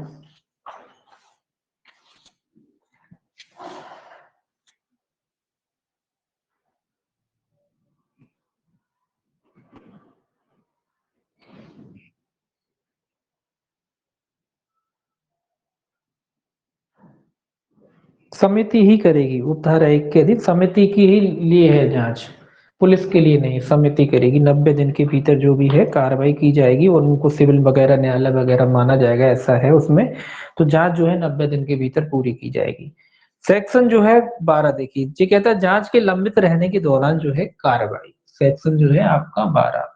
समिति ही करेगी, उपधारा 1 के अधीन समिति की ही लिए है जांच, पुलिस के लिए नहीं, समिति करेगी। 90 दिन के भीतर जो भी है कार्रवाई की जाएगी और उनको सिविल वगैरह न्यायालय वगैरह माना जाएगा, ऐसा है उसमें। तो जांच जो है 90 दिन के भीतर पूरी की जाएगी। सेक्शन जो है 12 देखिए, ये कहता है जांच के लंबित रहने के दौरान जो है कार्रवाई। सेक्शन जो है आपका 12,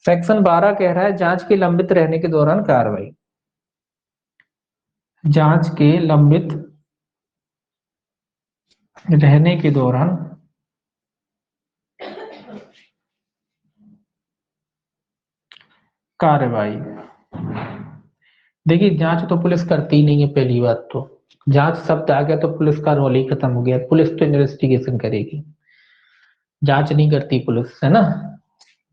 सेक्शन 12 कह रहा है जांच के लंबित रहने के दौरान कार्रवाई। जांच के लंबित रहने के दौरान कार्रवाई। देखिए जांच तो पुलिस करती ही नहीं है, पहली बात तो जांच शब्द आ गया तो पुलिस का रोल ही खत्म हो गया। पुलिस तो इन्वेस्टिगेशन करेगी, जांच नहीं करती पुलिस, है ना।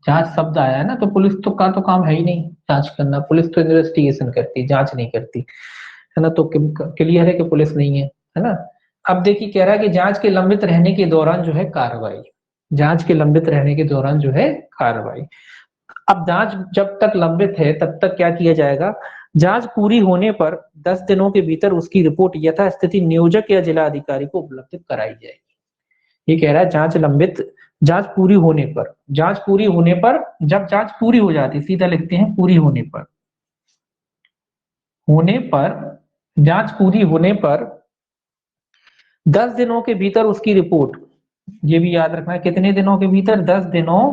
जांच शब्द आया है ना, तो पुलिस तो काम है ही नहीं जांच करना, पुलिस तो इन्वेस्टिगेशन करती है, जांच नहीं करती, है ना। तो क्लियर है कि पुलिस नहीं है ना। अब देखिए कह रहा है कि जांच के लंबित रहने के दौरान जो है कार्रवाई, जांच के लंबित रहने के दौरान जो है कार्रवाई। अब जांच जब तक लंबित है तब तक क्या किया जाएगा, जांच पूरी होने पर 10 दिनों के भीतर उसकी रिपोर्ट यथास्थिति नियोजक या जिला अधिकारी को उपलब्ध कराई जाएगी। ये कह रहा है जांच लंबित, जांच पूरी होने पर, जांच पूरी होने पर, जब जांच पूरी हो जाती, सीधा लिखते हैं पूरी होने पर, होने पर, जांच पूरी होने पर 10 दिनों के भीतर उसकी रिपोर्ट, ये भी याद रखना है कितने दिनों के भीतर, 10 दिनों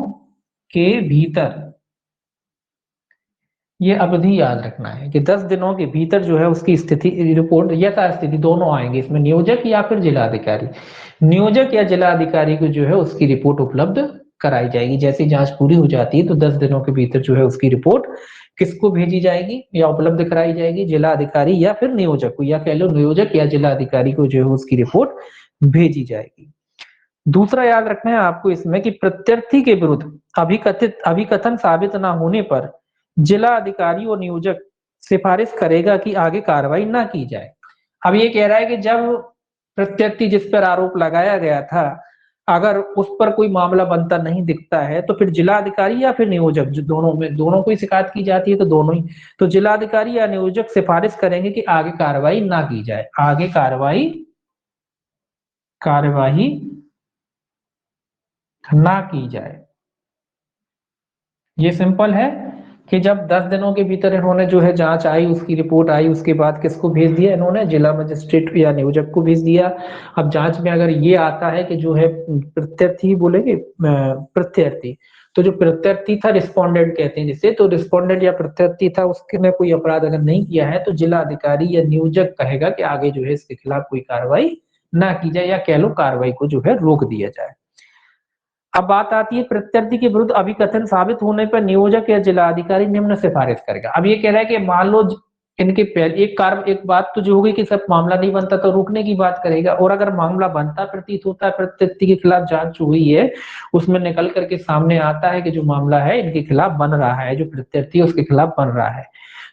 के भीतर। ये अवधि याद रखना है कि 10 दिनों के भीतर जो है उसकी स्थिति रिपोर्ट यथास्थिति, दोनों आएंगे इसमें, नियोजक या फिर जिला अधिकारी, नियोजक या जिला अधिकारी को जो है उसकी रिपोर्ट उपलब्ध कराई जाएगी। जैसे जांच पूरी हो जाती है तो 10 दिनों के भीतर जो है उसकी रिपोर्ट किसको भेजी जाएगी या उपलब्ध कराई जाएगी, जिला अधिकारी या फिर नियोजक को, या कह लो नियोजक या जिला अधिकारी को जो है उसकी रिपोर्ट भेजी जाएगी। दूसरा याद रखना है आपको इसमें कि प्रत्यर्थी के विरुद्ध अभिकथन साबित ना होने पर जिला अधिकारी और नियोजक सिफारिश करेगा कि आगे कार्रवाई ना की जाए। अब ये कह रहा है कि जब प्रत्यर्थी जिस पर आरोप लगाया गया था, अगर उस पर कोई मामला बनता नहीं दिखता है तो फिर जिला अधिकारी या फिर नियोजक, जो दोनों में, दोनों को ही शिकायत की जाती है तो दोनों ही, तो जिला अधिकारी या नियोजक सिफारिश करेंगे कि आगे कार्रवाई ना की जाए, आगे कार्रवाई कार्यवाही ना की जाए। ये सिंपल है कि जब 10 दिनों के भीतर इन्होंने जो है जांच आई, उसकी रिपोर्ट आई, उसके बाद किसको भेज दिया इन्होंने, जिला मजिस्ट्रेट या नियोजक को भेज दिया। अब जांच में अगर ये आता है कि जो है प्रत्यार्थी बोलेंगे प्रत्यार्थी, तो जो प्रत्यार्थी था, रिस्पोंडेंट कहते हैं जिसे, तो रिस्पोंडेंट या प्रत्यार्थी था, उसने कोई अपराध अगर नहीं किया है तो जिला अधिकारी या नियोजक कहेगा कि आगे जो है इसके खिलाफ कोई कार्रवाई ना की जाए, या कह लो कार्रवाई को जो है रोक दिया जाए। अब बात आती है प्रत्यार्थी के विरुद्ध अभिकथन साबित होने पर नियोजक या जिलाधिकारी निम्न सिफारिश करेगा। अब ये कह रहा है कि मान लो इनके पहले एक बात तो जो होगी कि सब मामला नहीं बनता तो रुकने की बात करेगा, और अगर मामला बनता प्रतीत होता है, प्रत्यार्थी के खिलाफ जांच हुई है, उसमें निकल करके सामने आता है कि जो मामला है इनके खिलाफ बन रहा है, जो प्रत्यार्थी है उसके खिलाफ बन रहा है,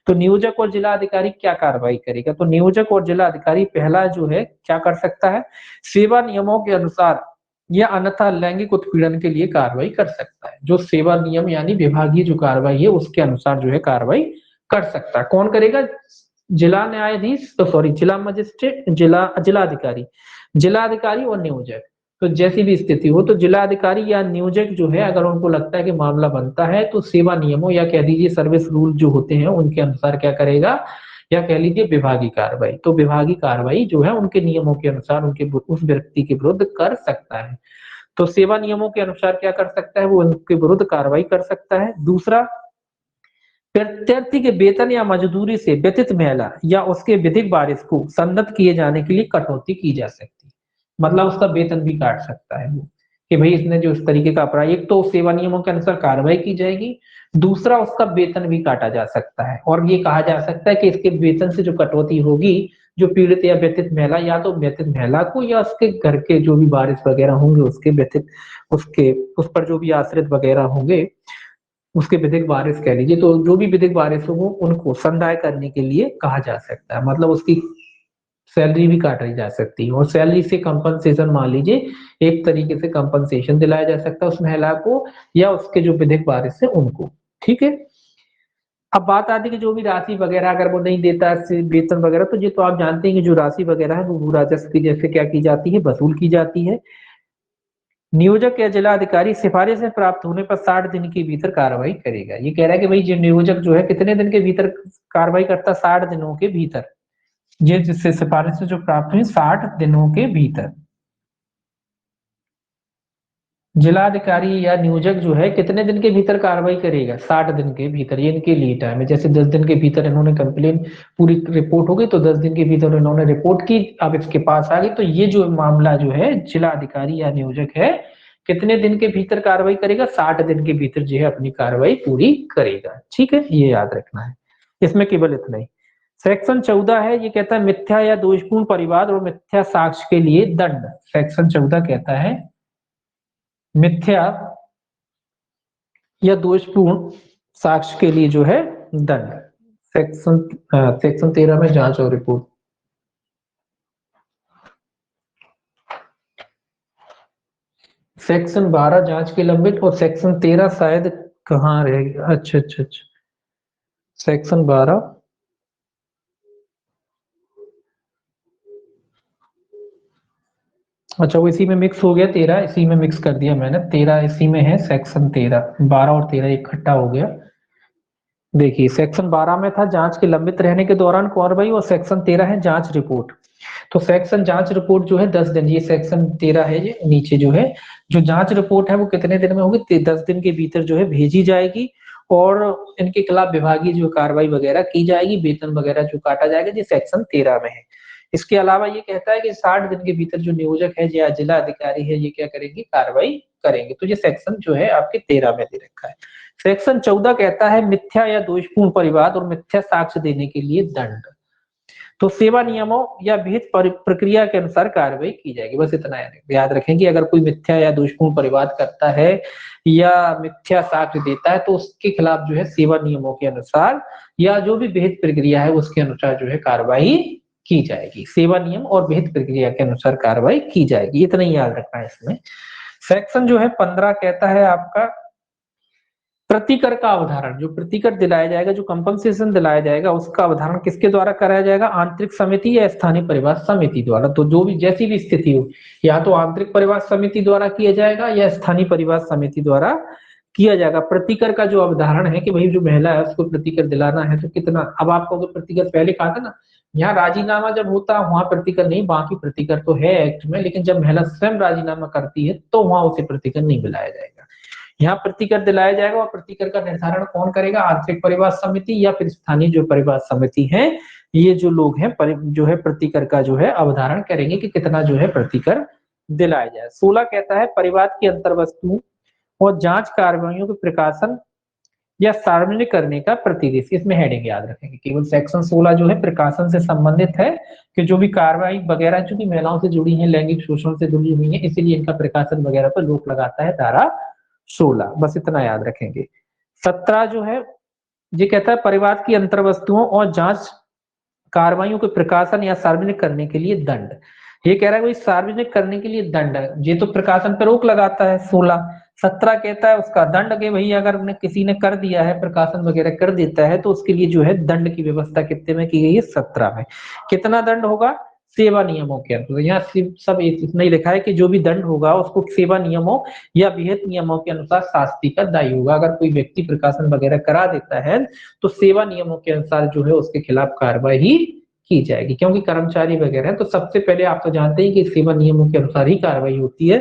तो नियोजक और जिला अधिकारी क्या कार्रवाई करेगा। तो नियोजक और जिला अधिकारी पहला जो है क्या कर सकता है, सेवा नियमों के अनुसार या अन्यथा लैंगिक उत्पीड़न के लिए कार्रवाई कर सकता है। जो सेवा नियम यानी विभागीय जो कार्रवाई है उसके अनुसार जो है कार्रवाई कर सकता है। कौन करेगा, जिला न्यायाधीश, तो सॉरी जिला मजिस्ट्रेट, जिलाधिकारी, जिलाधिकारी और नियोजक। तो जैसी भी स्थिति हो तो जिलाधिकारी या नियोजक जो है अगर उनको लगता है कि मामला बनता है तो सेवा नियमों या कह दीजिए सर्विस रूल जो होते हैं उनके अनुसार क्या करेगा, या कह लीजिए विभागीय कार्रवाई, तो विभागीय कार्रवाई जो है उनके नियमों के अनुसार उनके उस व्यक्ति के विरुद्ध कर सकता है। तो सेवा नियमों के अनुसार क्या कर सकता है, वो उनके विरुद्ध कार्रवाई कर सकता है। दूसरा, प्रत्यार्थी के वेतन या मजदूरी से व्यतीत महिला या उसके विधिक वारिस को संदत किए जाने के लिए कटौती की जा सकती है, मतलब उसका वेतन भी काट सकता है वो, कि भाई इसने जो इस तरीके का अपराध, एक तो सेवा नियमों के अनुसार कार्रवाई की जाएगी, दूसरा उसका वेतन भी काटा जा सकता है, और ये कहा जा सकता है कि इसके वेतन से जो कटौती होगी, जो पीड़ित या व्यतीत महिला, या तो व्यतीत महिला को या उसके घर के जो भी वारिस वगैरह होंगे उसके व्यतीत, उसके उस पर जो भी आश्रित वगैरह होंगे उसके विधिक वारिस कह लीजिए, तो जो भी विधिक वारिस हो उनको संदाय करने के लिए कहा जा सकता है, मतलब उसकी सैलरी भी काटी जा सकती है, और सैलरी से कंपनसेशन मान लीजिए एक तरीके से कंपनसेशन दिलाया जा सकता है उस महिला को या उसके जो विधिक वारिस है उनको। ठीक है, अब बात आती है कि जो भी राशि वगैरह अगर वो नहीं देता है वेतन वगैरह, तो ये तो आप जानते हैं कि जो राशि वगैरह है वो भू राजस्व की जैसे क्या की जाती है, वसूल की जाती है। नियोजक या जिला अधिकारी सिफारिश से प्राप्त होने पर 60 दिन के भीतर कार्रवाई करेगा। ये कह रहा है कि भाई जो नियोजक जो है कितने दिन के भीतर कार्रवाई करता है, 60 दिनों के भीतर, ये जिससे सिफारिश से जो प्राप्त हुई 60 दिनों के भीतर। जिलाधिकारी या नियोजक जो है कितने दिन के भीतर कार्रवाई करेगा, 60 दिन के भीतर, ये इनके लिए टाइम है। जैसे 10 दिन के भीतर इन्होंने कंप्लेन पूरी रिपोर्ट हो गई तो 10 दिन के भीतर इन्होंने रिपोर्ट की, अब इसके पास आ गई, तो ये जो मामला जो है जिलाधिकारी या नियोजक है कितने दिन के भीतर कार्रवाई करेगा, 60 दिन के भीतर जो है अपनी कार्रवाई पूरी करेगा। ठीक है, ये याद रखना है, इसमें केवल इतना ही। सेक्शन 14 है, ये कहता है मिथ्या या दोषपूर्ण परिवाद और मिथ्या साक्ष्य के लिए दंड। सेक्शन 14 कहता है मिथ्या या दोषपूर्ण साक्ष्य के लिए जो है दंड। सेक्शन 13 में जांच और रिपोर्ट। सेक्शन 12 जांच के लंबित, और सेक्शन 13 शायद कहाँ रहेगा, अच्छा अच्छा अच्छा, सेक्शन 12 अच्छा वो इसी में मिक्स हो गया, 13 इसी में मिक्स कर दिया मैंने, 13 इसी में है, सेक्शन 13, 12 और 13 इकट्ठा हो गया। देखिए सेक्शन 12 में था जांच के लंबित रहने के दौरान कार्रवाई, और सेक्शन 13 है जांच रिपोर्ट। तो सेक्शन जांच रिपोर्ट जो है 10 दिन, ये सेक्शन 13 है, ये नीचे जो है जो जांच रिपोर्ट है वो कितने दिन में होगी, 10 दिन के भीतर जो है भेजी जाएगी, और इनके खिलाफ विभागीय जो कार्रवाई वगैरह की जाएगी, वेतन वगैरह जो काटा जाएगा, ये सेक्शन 13 में है। इसके अलावा ये कहता है कि 60 दिन के भीतर जो नियोजक है या जिला अधिकारी है ये क्या करेंगे, कार्रवाई करेंगे। तो ये सेक्शन जो है आपके 13 में दे रखा है। सेक्शन 14 कहता है मिथ्या या दोषपूर्ण परिवाद और मिथ्या साक्ष्य देने के लिए दंड। तो सेवा नियमों या विहित प्रक्रिया के अनुसार कार्रवाई की जाएगी, बस इतना याद रखें कि अगर कोई मिथ्या या दोषपूर्ण परिवाद करता है या मिथ्या साक्ष्य देता है तो उसके खिलाफ जो है सेवा नियमों के अनुसार या जो भी विहित प्रक्रिया है उसके अनुसार जो है कार्रवाई की जाएगी। सेवा नियम और विहित प्रक्रिया के अनुसार कार्रवाई की जाएगी, इतना ही याद रखना है इसमें। सेक्शन जो है 15 कहता है आपका प्रतिकर का अवधारण, जो प्रतिकर दिलाया जाएगा, जो कंपनसेशन दिलाया जाएगा उसका अवधारण किसके द्वारा कराया जाएगा, आंतरिक समिति या स्थानीय परिवार समिति द्वारा। तो जो भी जैसी भी स्थिति हो, या तो आंतरिक परिवार समिति द्वारा किया जाएगा या स्थानीय परिवार समिति द्वारा किया जाएगा। प्रतिकर का जो अवधारण है कि भाई जो महिला है उसको प्रतिकर दिलाना है तो कितना, अब आपको अगर प्रतिकर पहले कहा था ना, यहाँ राजीनामा जब होता है वहां प्रतिकर नहीं, बाकी प्रतिकर तो है एक्ट में, लेकिन जब महिला स्वयं राजीनामा करती है तो वहां उसे प्रतिकर नहीं दिलाया जाएगा। यहाँ प्रतिकर दिलाया जाएगा, और प्रतिकर का निर्धारण कौन करेगा, आंतरिक परिवार समिति या फिर स्थानीय जो परिवार समिति है, ये जो लोग हैं जो है प्रतिकर का जो है अवधारण करेंगे कि कितना जो है प्रतिकर दिलाया जाए। 16 कहता है परिवार की अंतर वस्तुओं और जांच कार्रवाइयों के प्रकाशन या सार्वजनिक करने का प्रतिदेश, इसमें हेडिंग याद रखेंगे। केवल सेक्शन 16 जो है प्रकाशन से संबंधित है कि जो भी कार्रवाई वगैरह चूंकि महिलाओं से जुड़ी है, लैंगिक शोषण से जुड़ी हुई है, इसीलिए इनका प्रकाशन वगैरह पर रोक लगाता है धारा 16, बस इतना याद रखेंगे। 17 जो है ये कहता है परिवार की अंतर वस्तुओं और जांच कार्रवाइयों के प्रकाशन या सार्वजनिक करने के लिए दंड, ये कह रहा है सार्वजनिक करने के लिए दंड, ये तो प्रकाशन पर रोक लगाता है 16। 17 कहता है उसका दंड के भाई अगर किसी ने कर दिया है, प्रकाशन वगैरह कर देता है तो उसके लिए जो है दंड की व्यवस्था कितने में की गई है, 17 में। कितना दंड होगा, सेवा नियमों के अनुसार, यहाँ सब इतना ही लिखा है कि जो भी दंड होगा उसको सेवा नियमों या विहित नियमों के अनुसार शास्ति का दायी होगा। अगर कोई व्यक्ति प्रकाशन वगैरह करा देता है तो सेवा नियमों के अनुसार जो है उसके खिलाफ कार्रवाई की जाएगी, क्योंकि कर्मचारी वगैरह तो सबसे पहले आप तो जानते हैं कि सेवा नियमों के अनुसार ही कार्रवाई होती है,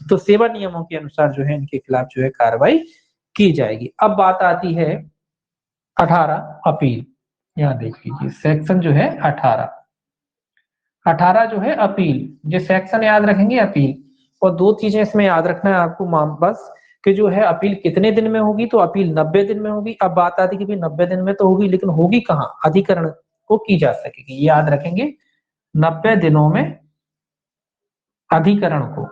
तो सेवा नियमों के अनुसार जो है इनके खिलाफ जो है कार्रवाई की जाएगी। अब बात आती है 18 अपील, यहाँ देख लीजिए सेक्शन जो है 18 जो है अपील, जो सेक्शन याद रखेंगे अपील, और दो चीजें इसमें याद रखना है आपको बस कि जो है अपील कितने दिन में होगी, तो अपील 90 दिन में होगी। अब बात आती है कि 90 दिन में तो होगी, लेकिन होगी कहाँ, अधिकरण को की जा सकेगी, ये याद रखेंगे 90 दिनों में अधिकरण को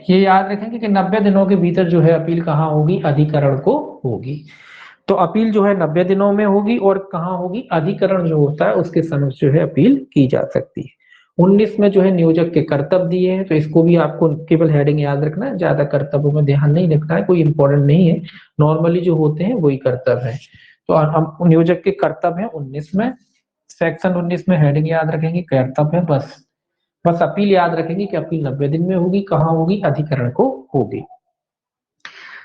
ये याद रखेंगे कि 90 दिनों के भीतर जो है अपील कहाँ होगी, अधिकरण को होगी। तो अपील जो है 90 दिनों में होगी और कहाँ होगी, अधिकरण जो होता है उसके समक्ष जो है अपील की जा सकती है। 19 में जो है नियोजक के कर्तव्य दिए हैं, तो इसको भी आपको केवल हेडिंग याद रखना है, ज्यादा कर्तव्यों में ध्यान नहीं रखना है, कोई इंपॉर्टेंट नहीं है, नॉर्मली जो होते हैं वही कर्तव्य है। तो हम नियोजक के कर्तव्य है 19 में, सेक्शन 19 में हेडिंग याद रखेंगे कर्तव्य है, बस अपील याद रखेंगे कि अपील 90 दिन में होगी, कहाँ होगी, अधिकरण को होगी।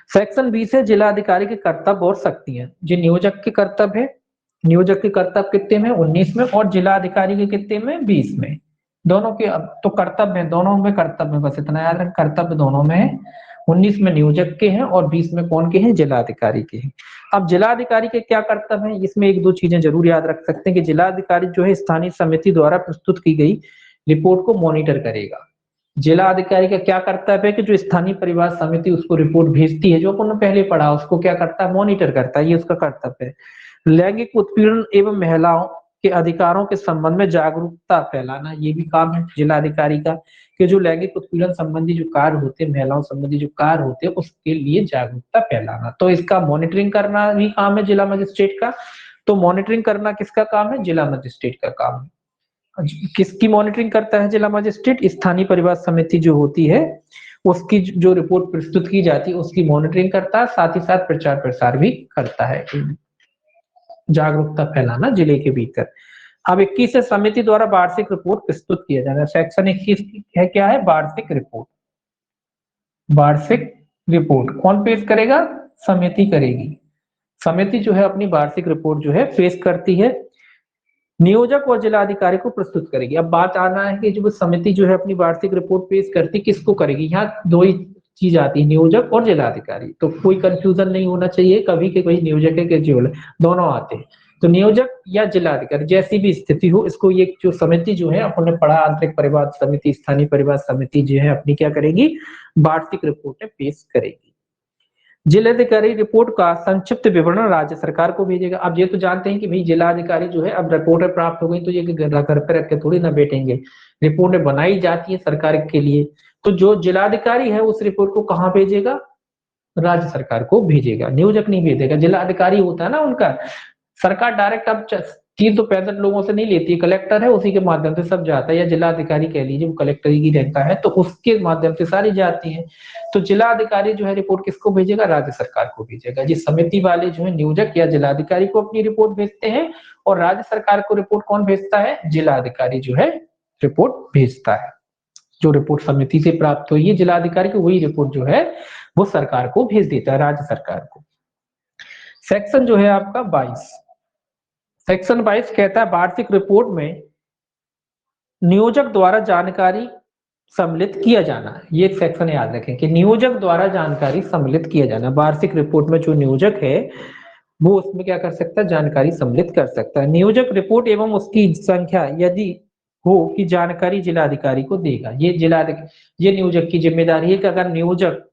सेक्शन 20 है जिला अधिकारी के कर्तव्य और शक्तियां, जो नियोजक के कर्तव्य है, नियोजक के कर्तव्य कितने में, 19 में, और जिला अधिकारी के कितने में, 20 में। दोनों के तो कर्तव्य है, दोनों में कर्तव्य है, बस इतना याद रखें, कर्तव्य दोनों में है, 19 में नियोजक के हैं और 20 में कौन के हैं, जिला अधिकारी के हैं। अब जिला अधिकारी के क्या कर्तव्य है, इसमें एक दो चीजें जरूर याद रख सकते हैं कि जिला अधिकारी जो है स्थानीय समिति द्वारा प्रस्तुत की गई रिपोर्ट को मॉनिटर करेगा। जिला अधिकारी का क्या कर्तव्य है कि जो स्थानीय परिवार समिति उसको रिपोर्ट भेजती है, जो अपन पहले पढ़ा, उसको क्या करता है, मॉनिटर करता है, ये उसका कर्तव्य है। लैंगिक उत्पीड़न एवं महिलाओं के अधिकारों के संबंध में जागरूकता फैलाना, ये भी काम है जिला अधिकारी का, कि जो लैंगिक उत्पीड़न संबंधी जो कार्य होते हैं, महिलाओं संबंधी जो कार्य होते हैं, उसके लिए जागरूकता फैलाना। तो इसका मॉनिटरिंग करना भी काम है जिला मजिस्ट्रेट का। तो मॉनिटरिंग करना किसका काम है, जिला मजिस्ट्रेट का काम है। किसकी मॉनिटरिंग करता है जिला मजिस्ट्रेट, स्थानीय परिवार समिति जो होती है उसकी जो रिपोर्ट प्रस्तुत की जाती है उसकी मॉनिटरिंग करता है, साथ ही साथ प्रचार प्रसार भी करता है, जागरूकता फैलाना जिले के भीतर। अब 21 से समिति द्वारा वार्षिक रिपोर्ट प्रस्तुत किया जाना है। सेक्शन 21 है क्या है, वार्षिक रिपोर्ट। वार्षिक रिपोर्ट कौन पेश करेगा, समिति करेगी। समिति जो है अपनी वार्षिक रिपोर्ट जो है पेश करती है, नियोजक और जिला अधिकारी को प्रस्तुत करेगी। अब बात आना है कि जो समिति जो है अपनी वार्षिक रिपोर्ट पेश करती किसको करेगी, यहाँ दो ही चीज आती है, नियोजक और जिला अधिकारी, तो कोई कंफ्यूजन नहीं होना चाहिए कभी के कोई नियोजक है कि दोनों आते हैं। तो नियोजक या जिला अधिकारी जैसी भी स्थिति हो, इसको ये जो समिति जो है अपने पढ़ा, आंतरिक परिवार समिति, स्थानीय परिवार समिति जो है अपनी क्या करेगी, वार्षिक रिपोर्ट पेश करेगी। जिलाधिकारी रिपोर्ट का संक्षिप्त विवरण राज्य सरकार को भेजेगा। अब ये तो जानते हैं कि भाई जिलाधिकारी जो है अब रिपोर्ट प्राप्त हो गई तो ये घर पे रख के थोड़ी ना बैठेंगे, रिपोर्टें बनाई जाती है सरकार के लिए, तो जो जिलाधिकारी है उस रिपोर्ट को कहाँ भेजेगा, राज्य सरकार को भेजेगा, नियोजक नहीं भेजेगा। जिलाधिकारी होता है ना उनका, सरकार डायरेक्ट अब 365 लोगों से नहीं लेती, कलेक्टर है उसी के माध्यम से सब जाता है, या जिला अधिकारी कह लीजिए वो कलेक्टर ही रहता है, तो उसके माध्यम से सारी जाती है। तो जिला अधिकारी जो है रिपोर्ट किसको भेजेगा, राज्य सरकार को भेजेगा। जी समिति वाले जो है नियोजक या जिला अधिकारी को अपनी रिपोर्ट भेजते हैं, और राज्य सरकार को रिपोर्ट कौन भेजता है, जिला अधिकारी जो है रिपोर्ट भेजता है। जो रिपोर्ट समिति से प्राप्त हुई है जिलाधिकारी को, वही रिपोर्ट जो है वो सरकार को भेज देता है, राज्य सरकार को। सेक्शन जो है आपका 22, सेक्शन 22 कहता है वार्षिक रिपोर्ट में नियोजक द्वारा जानकारी सम्मिलित किया जाना। ये एक सेक्शन याद रखें कि नियोजक द्वारा जानकारी सम्मिलित किया जाना। वार्षिक रिपोर्ट में जो नियोजक है वो उसमें क्या कर सकता है, जानकारी सम्मिलित कर सकता है। नियोजक रिपोर्ट एवं उसकी संख्या यदि हो कि जानकारी जिलाधिकारी को देगा। ये नियोजक की जिम्मेदारी है कि अगर नियोजक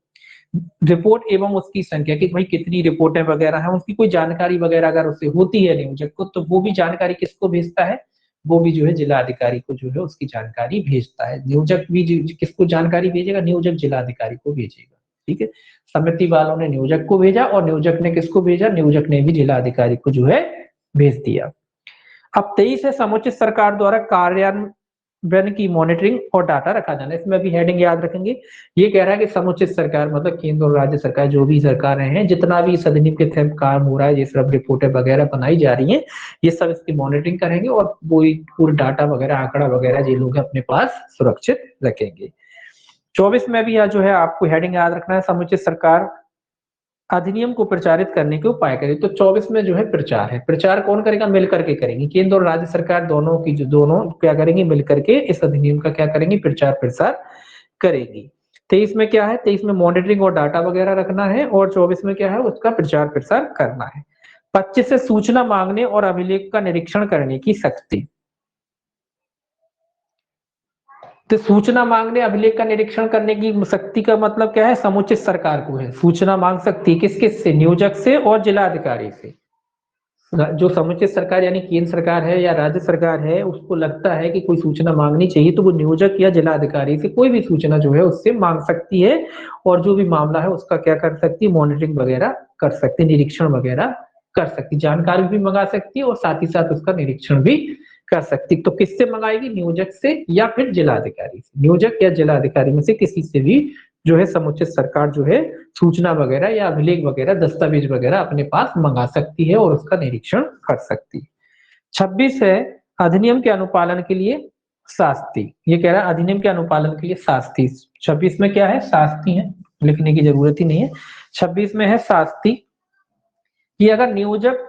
रिपोर्ट एवं उसकी संख्या कि भाई कितनी रिपोर्टें वगैरह हैं, उसकी कोई जानकारी वगैरह अगर उससे होती है नियोजक को, तो वो भी जानकारी किसको भेजता है, वो भी जो है जिलाधिकारी को जो है उसकी जानकारी भेजता है। नियोजक भी किसको जानकारी भेजेगा, नियोजक जिलाधिकारी को भेजेगा। ठीक है, समिति वालों ने नियोजक को भेजा और नियोजक ने किसको भेजा, नियोजक ने भी जिलाधिकारी को जो है भेज दिया। अब 23 है समुचित सरकार द्वारा कार्यान्वयन की मॉनिटरिंग और डाटा रखा जाना। इसमें भी हेडिंग याद रखेंगे। ये कह रहा है कि समुचित सरकार मतलब केंद्र और राज्य सरकार जो भी सरकारें हैं, जितना भी इस अधिनियम के तहत काम हो रहा है, ये सब रिपोर्टें वगैरह बनाई जा रही हैं, ये सब इसकी मॉनिटरिंग करेंगे और पूरी डाटा वगैरह आंकड़ा वगैरह ये लोग अपने पास सुरक्षित रखेंगे। 24 में भी जो है आपको हेडिंग याद रखना है, समुचित सरकार अधिनियम को प्रचारित करने के उपाय करें। तो 24 में जो है प्रचार है। प्रचार कौन करेगा, मिलकर के करेंगे। केंद्र और राज्य सरकार दोनों की जो दोनों क्या करेंगे, मिलकर के इस अधिनियम का क्या करेंगे, प्रचार प्रसार करेगी। 23 में क्या है, 23 में मॉनिटरिंग और डाटा वगैरह रखना है और 24 में क्या है, उसका प्रचार प्रसार करना है। 25 से सूचना मांगने और अभिलेख का निरीक्षण करने की शक्ति। तो सूचना मांगने अभिलेख का निरीक्षण करने की शक्ति का मतलब क्या है, समुचित सरकार को है। सूचना मांग सकती है किस किस से, नियोजक से और जिलाधिकारी से। जो समुचित सरकार यानी केंद्र सरकार है या राज्य सरकार है, उसको लगता है कि कोई सूचना मांगनी चाहिए तो वो नियोजक या जिलाधिकारी से कोई भी सूचना जो है उससे मांग सकती है और जो भी मामला है उसका क्या कर सकती है, मॉनिटरिंग वगैरह कर सकती है, निरीक्षण वगैरह कर सकती, जानकारी भी मंगा सकती है और साथ ही साथ उसका निरीक्षण भी कर सकती। तो किससे मंगाएगी, नियोजक से या फिर जिलाधिकारी से। नियोजक या जिलाधिकारी में से किसी से भी जो है समुचित सरकार जो है सूचना वगैरह या अभिलेख वगैरह दस्तावेज वगैरह अपने पास मंगा सकती है और उसका निरीक्षण कर सकती है। 26 है अधिनियम के अनुपालन के लिए शास्ति। ये कह रहा है अधिनियम के अनुपालन के लिए शास्ति। 26 में क्या है, शास्ति है, लिखने की जरूरत ही नहीं है। 26 में है शास्ति कि अगर नियोजक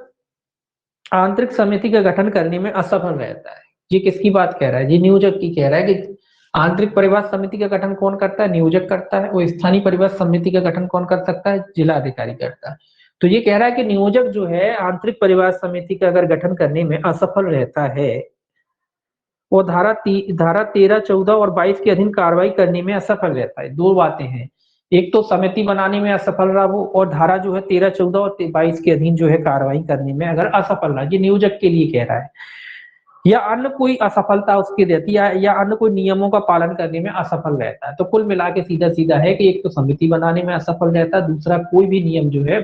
आंतरिक समिति का गठन करने में असफल रहता है। ये किसकी बात कह रहा है, ये नियोजक की कह रहा है कि आंतरिक परिवार समिति का गठन कौन करता है, नियोजक करता है, और स्थानीय परिवार समिति का गठन कौन कर सकता है, जिलाधिकारी करता है। तो ये कह रहा है कि नियोजक जो है आंतरिक परिवार समिति का अगर गठन करने में असफल रहता है और धारा 13, 14 और 22 के अधीन कार्रवाई करने में असफल रहता है। दो बातें हैं, एक तो समिति बनाने में असफल रहा वो, और धारा जो है 13, 14 और 22 के अधीन जो है कार्रवाई करने में अगर असफल रहा, ये नियोजक के लिए कह रहा है, या अन्य कोई असफलता उसकी रहती है या अन्य कोई नियमों का पालन करने में असफल रहता है। तो कुल मिला के सीधा सीधा है कि एक तो समिति बनाने में असफल रहता है, दूसरा कोई भी नियम जो है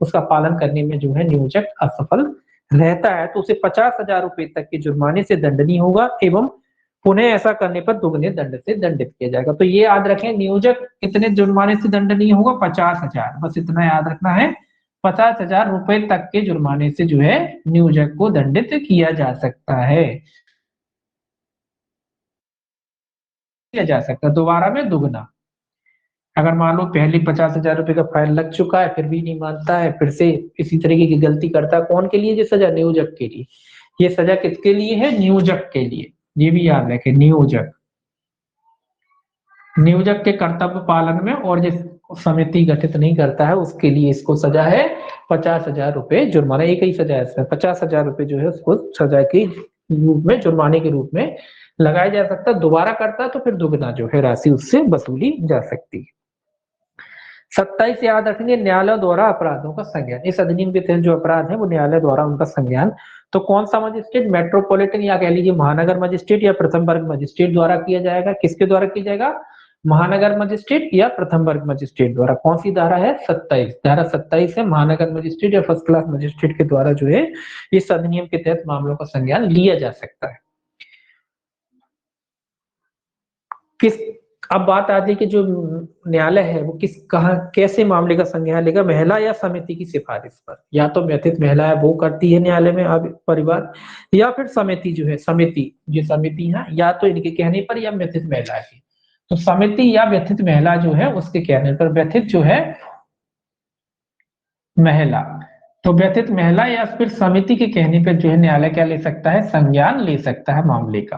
उसका पालन करने में जो है नियोजक असफल रहता है तो उसे 50,000 रुपए तक के जुर्माने से दंडनीय होगा एवं उन्हें ऐसा करने पर दुगने दंड से दंडित किया जाएगा। तो ये याद रखें, नियोजक कितने जुर्माने से दंडनीय होगा, 50,000, बस इतना याद रखना है। 50,000 रुपए तक के जुर्माने से जो है नियोजक को दंडित किया जा सकता है, दोबारा में दुगना। अगर मान लो पहले 50,000 रुपए का फाइन लग चुका है फिर भी नहीं मानता है, फिर से इसी तरीके की गलती करता है, कौन के लिए ये सजा, नियोजक के लिए। ये सजा किसके लिए है, नियोजक के लिए। ये भी याद रखें, नियोजक के कर्तव्य पालन में और जिस समिति गठित नहीं करता है उसके लिए इसको सजा है 50,000 रुपए जुर्माना। एक ही सजा है इसमें, 50,000 रुपए जो है उसको सजा के रूप में, जुर्माने के रूप में लगाया जा सकता है। दोबारा करता है तो फिर दुगना जो है राशि उससे वसूली जा सकती है। 27 याद रखेंगे, न्यायालय द्वारा अपराधों का संज्ञान। इस अधिनियम के तहत जो अपराध है वो न्यायालय द्वारा उनका संज्ञान, तो कौन सा मजिस्ट्रेट, मेट्रोपॉलिटन या कह लीजिए महानगर मजिस्ट्रेट या प्रथम वर्ग मजिस्ट्रेट द्वारा किया जाएगा। किसके द्वारा किया जाएगा, महानगर मजिस्ट्रेट या प्रथम वर्ग मजिस्ट्रेट द्वारा। कौन सी धारा है, 27, धारा 27 है, महानगर मजिस्ट्रेट या फर्स्ट क्लास मजिस्ट्रेट के द्वारा जो है इस अधिनियम के तहत मामलों का संज्ञान लिया जा सकता है। किस, अब बात आती है कि जो न्यायालय है वो किस कहा कैसे मामले का संज्ञान लेगा, महिला या समिति की सिफारिश पर। या तो व्यथित महिला है वो करती है न्यायालय में अब परिवार, या फिर समिति जो है, समिति जो समिति है या तो इनके कहने पर या व्यथित महिला की। तो समिति या व्यथित महिला जो है उसके कहने पर, व्यथित जो है महिला, तो व्यथित महिला या फिर समिति के कहने पर जो है न्यायालय क्या ले सकता है, संज्ञान ले सकता है मामले का।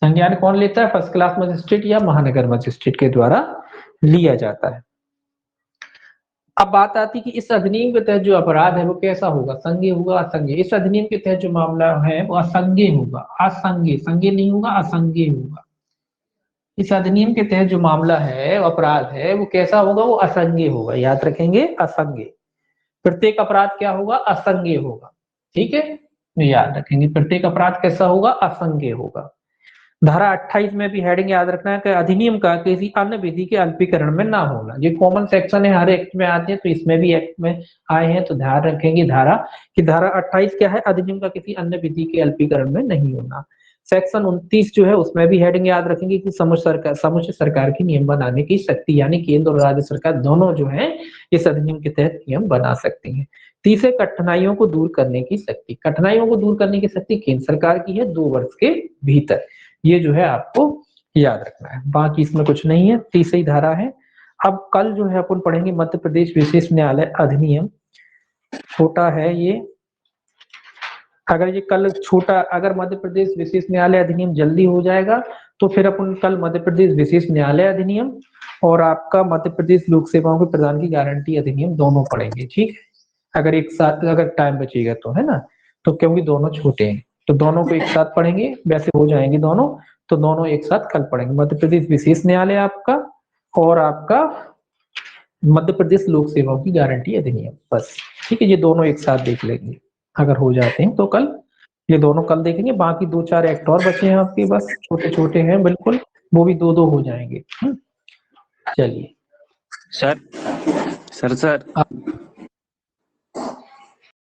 संज्ञान कौन लेता है, फर्स्ट क्लास मजिस्ट्रेट या महानगर मजिस्ट्रेट के द्वारा लिया जाता है। अब बात आती कि इस अधिनियम के तहत जो अपराध है वो कैसा होगा, संज्ञेय होगा असंज्ञेय। इस अधिनियम के तहत जो मामला है वो असंज्ञेय होगा, असंज्ञेय, संज्ञेय नहीं होगा, असंज्ञेय होगा। इस अधिनियम के तहत जो मामला है, अपराध है, वो कैसा होगा, वो असंज्ञेय होगा, याद रखेंगे असंज्ञेय। प्रत्येक अपराध क्या होगा, असंज्ञेय होगा, ठीक है, याद रखेंगे प्रत्येक अपराध कैसा होगा, असंज्ञेय होगा। धारा 28 में भी हेडिंग याद रखना है कि अधिनियम का किसी अन्य विधि के अल्पीकरण में ना होना। ये कॉमन सेक्शन है, हर एक्ट में आते हैं, तो इसमें भी एक्ट में आए हैं, तो ध्यान रखेंगे धारा कि धारा 28 क्या है, अधिनियम का किसी अन्य विधि के अल्पीकरण में नहीं होना। सेक्शन 29 जो है उसमें भी हेडिंग याद रखेंगे कि समुचित सरकार की नियम बनाने की शक्ति, यानी केंद्र और राज्य सरकार दोनों जो है इस अधिनियम के तहत नियम बना सकती है। तीसरे, कठिनाइयों को दूर करने की शक्ति। कठिनाइयों को दूर करने की शक्ति केंद्र सरकार की है 2 वर्ष के भीतर, ये जो है आपको याद रखना है, बाकी इसमें कुछ नहीं है, तीसरी धारा है। अब कल जो है अपन पढ़ेंगे मध्य प्रदेश विशेष न्यायालय अधिनियम, छोटा है ये। अगर ये कल छोटा, अगर मध्य प्रदेश विशेष न्यायालय अधिनियम जल्दी हो जाएगा तो फिर अपन कल मध्य प्रदेश विशेष न्यायालय अधिनियम और आपका मध्य प्रदेश लोक सेवाओं के प्रदान की गारंटी अधिनियम दोनों पढ़ेंगे, ठीक है, अगर एक साथ अगर टाइम बचेगा तो, है ना, तो क्योंकि दोनों छोटे हैं तो दोनों को एक साथ पढ़ेंगे, वैसे हो जाएंगे दोनों, तो दोनों एक साथ कल पढ़ेंगे, मध्य प्रदेश विशेष न्यायालय आपका और आपका मध्य प्रदेश लोक सेवाओं की गारंटी अधिनियम, बस, ठीक है, ये दोनों एक साथ देख लेंगे अगर हो जाते हैं तो कल, ये दोनों कल देखेंगे। बाकी 2-4 एक्ट और बचे हैं आपके, बस छोटे छोटे हैं बिल्कुल, वो भी 2-2 हो जाएंगे। चलिए सर सर सर आप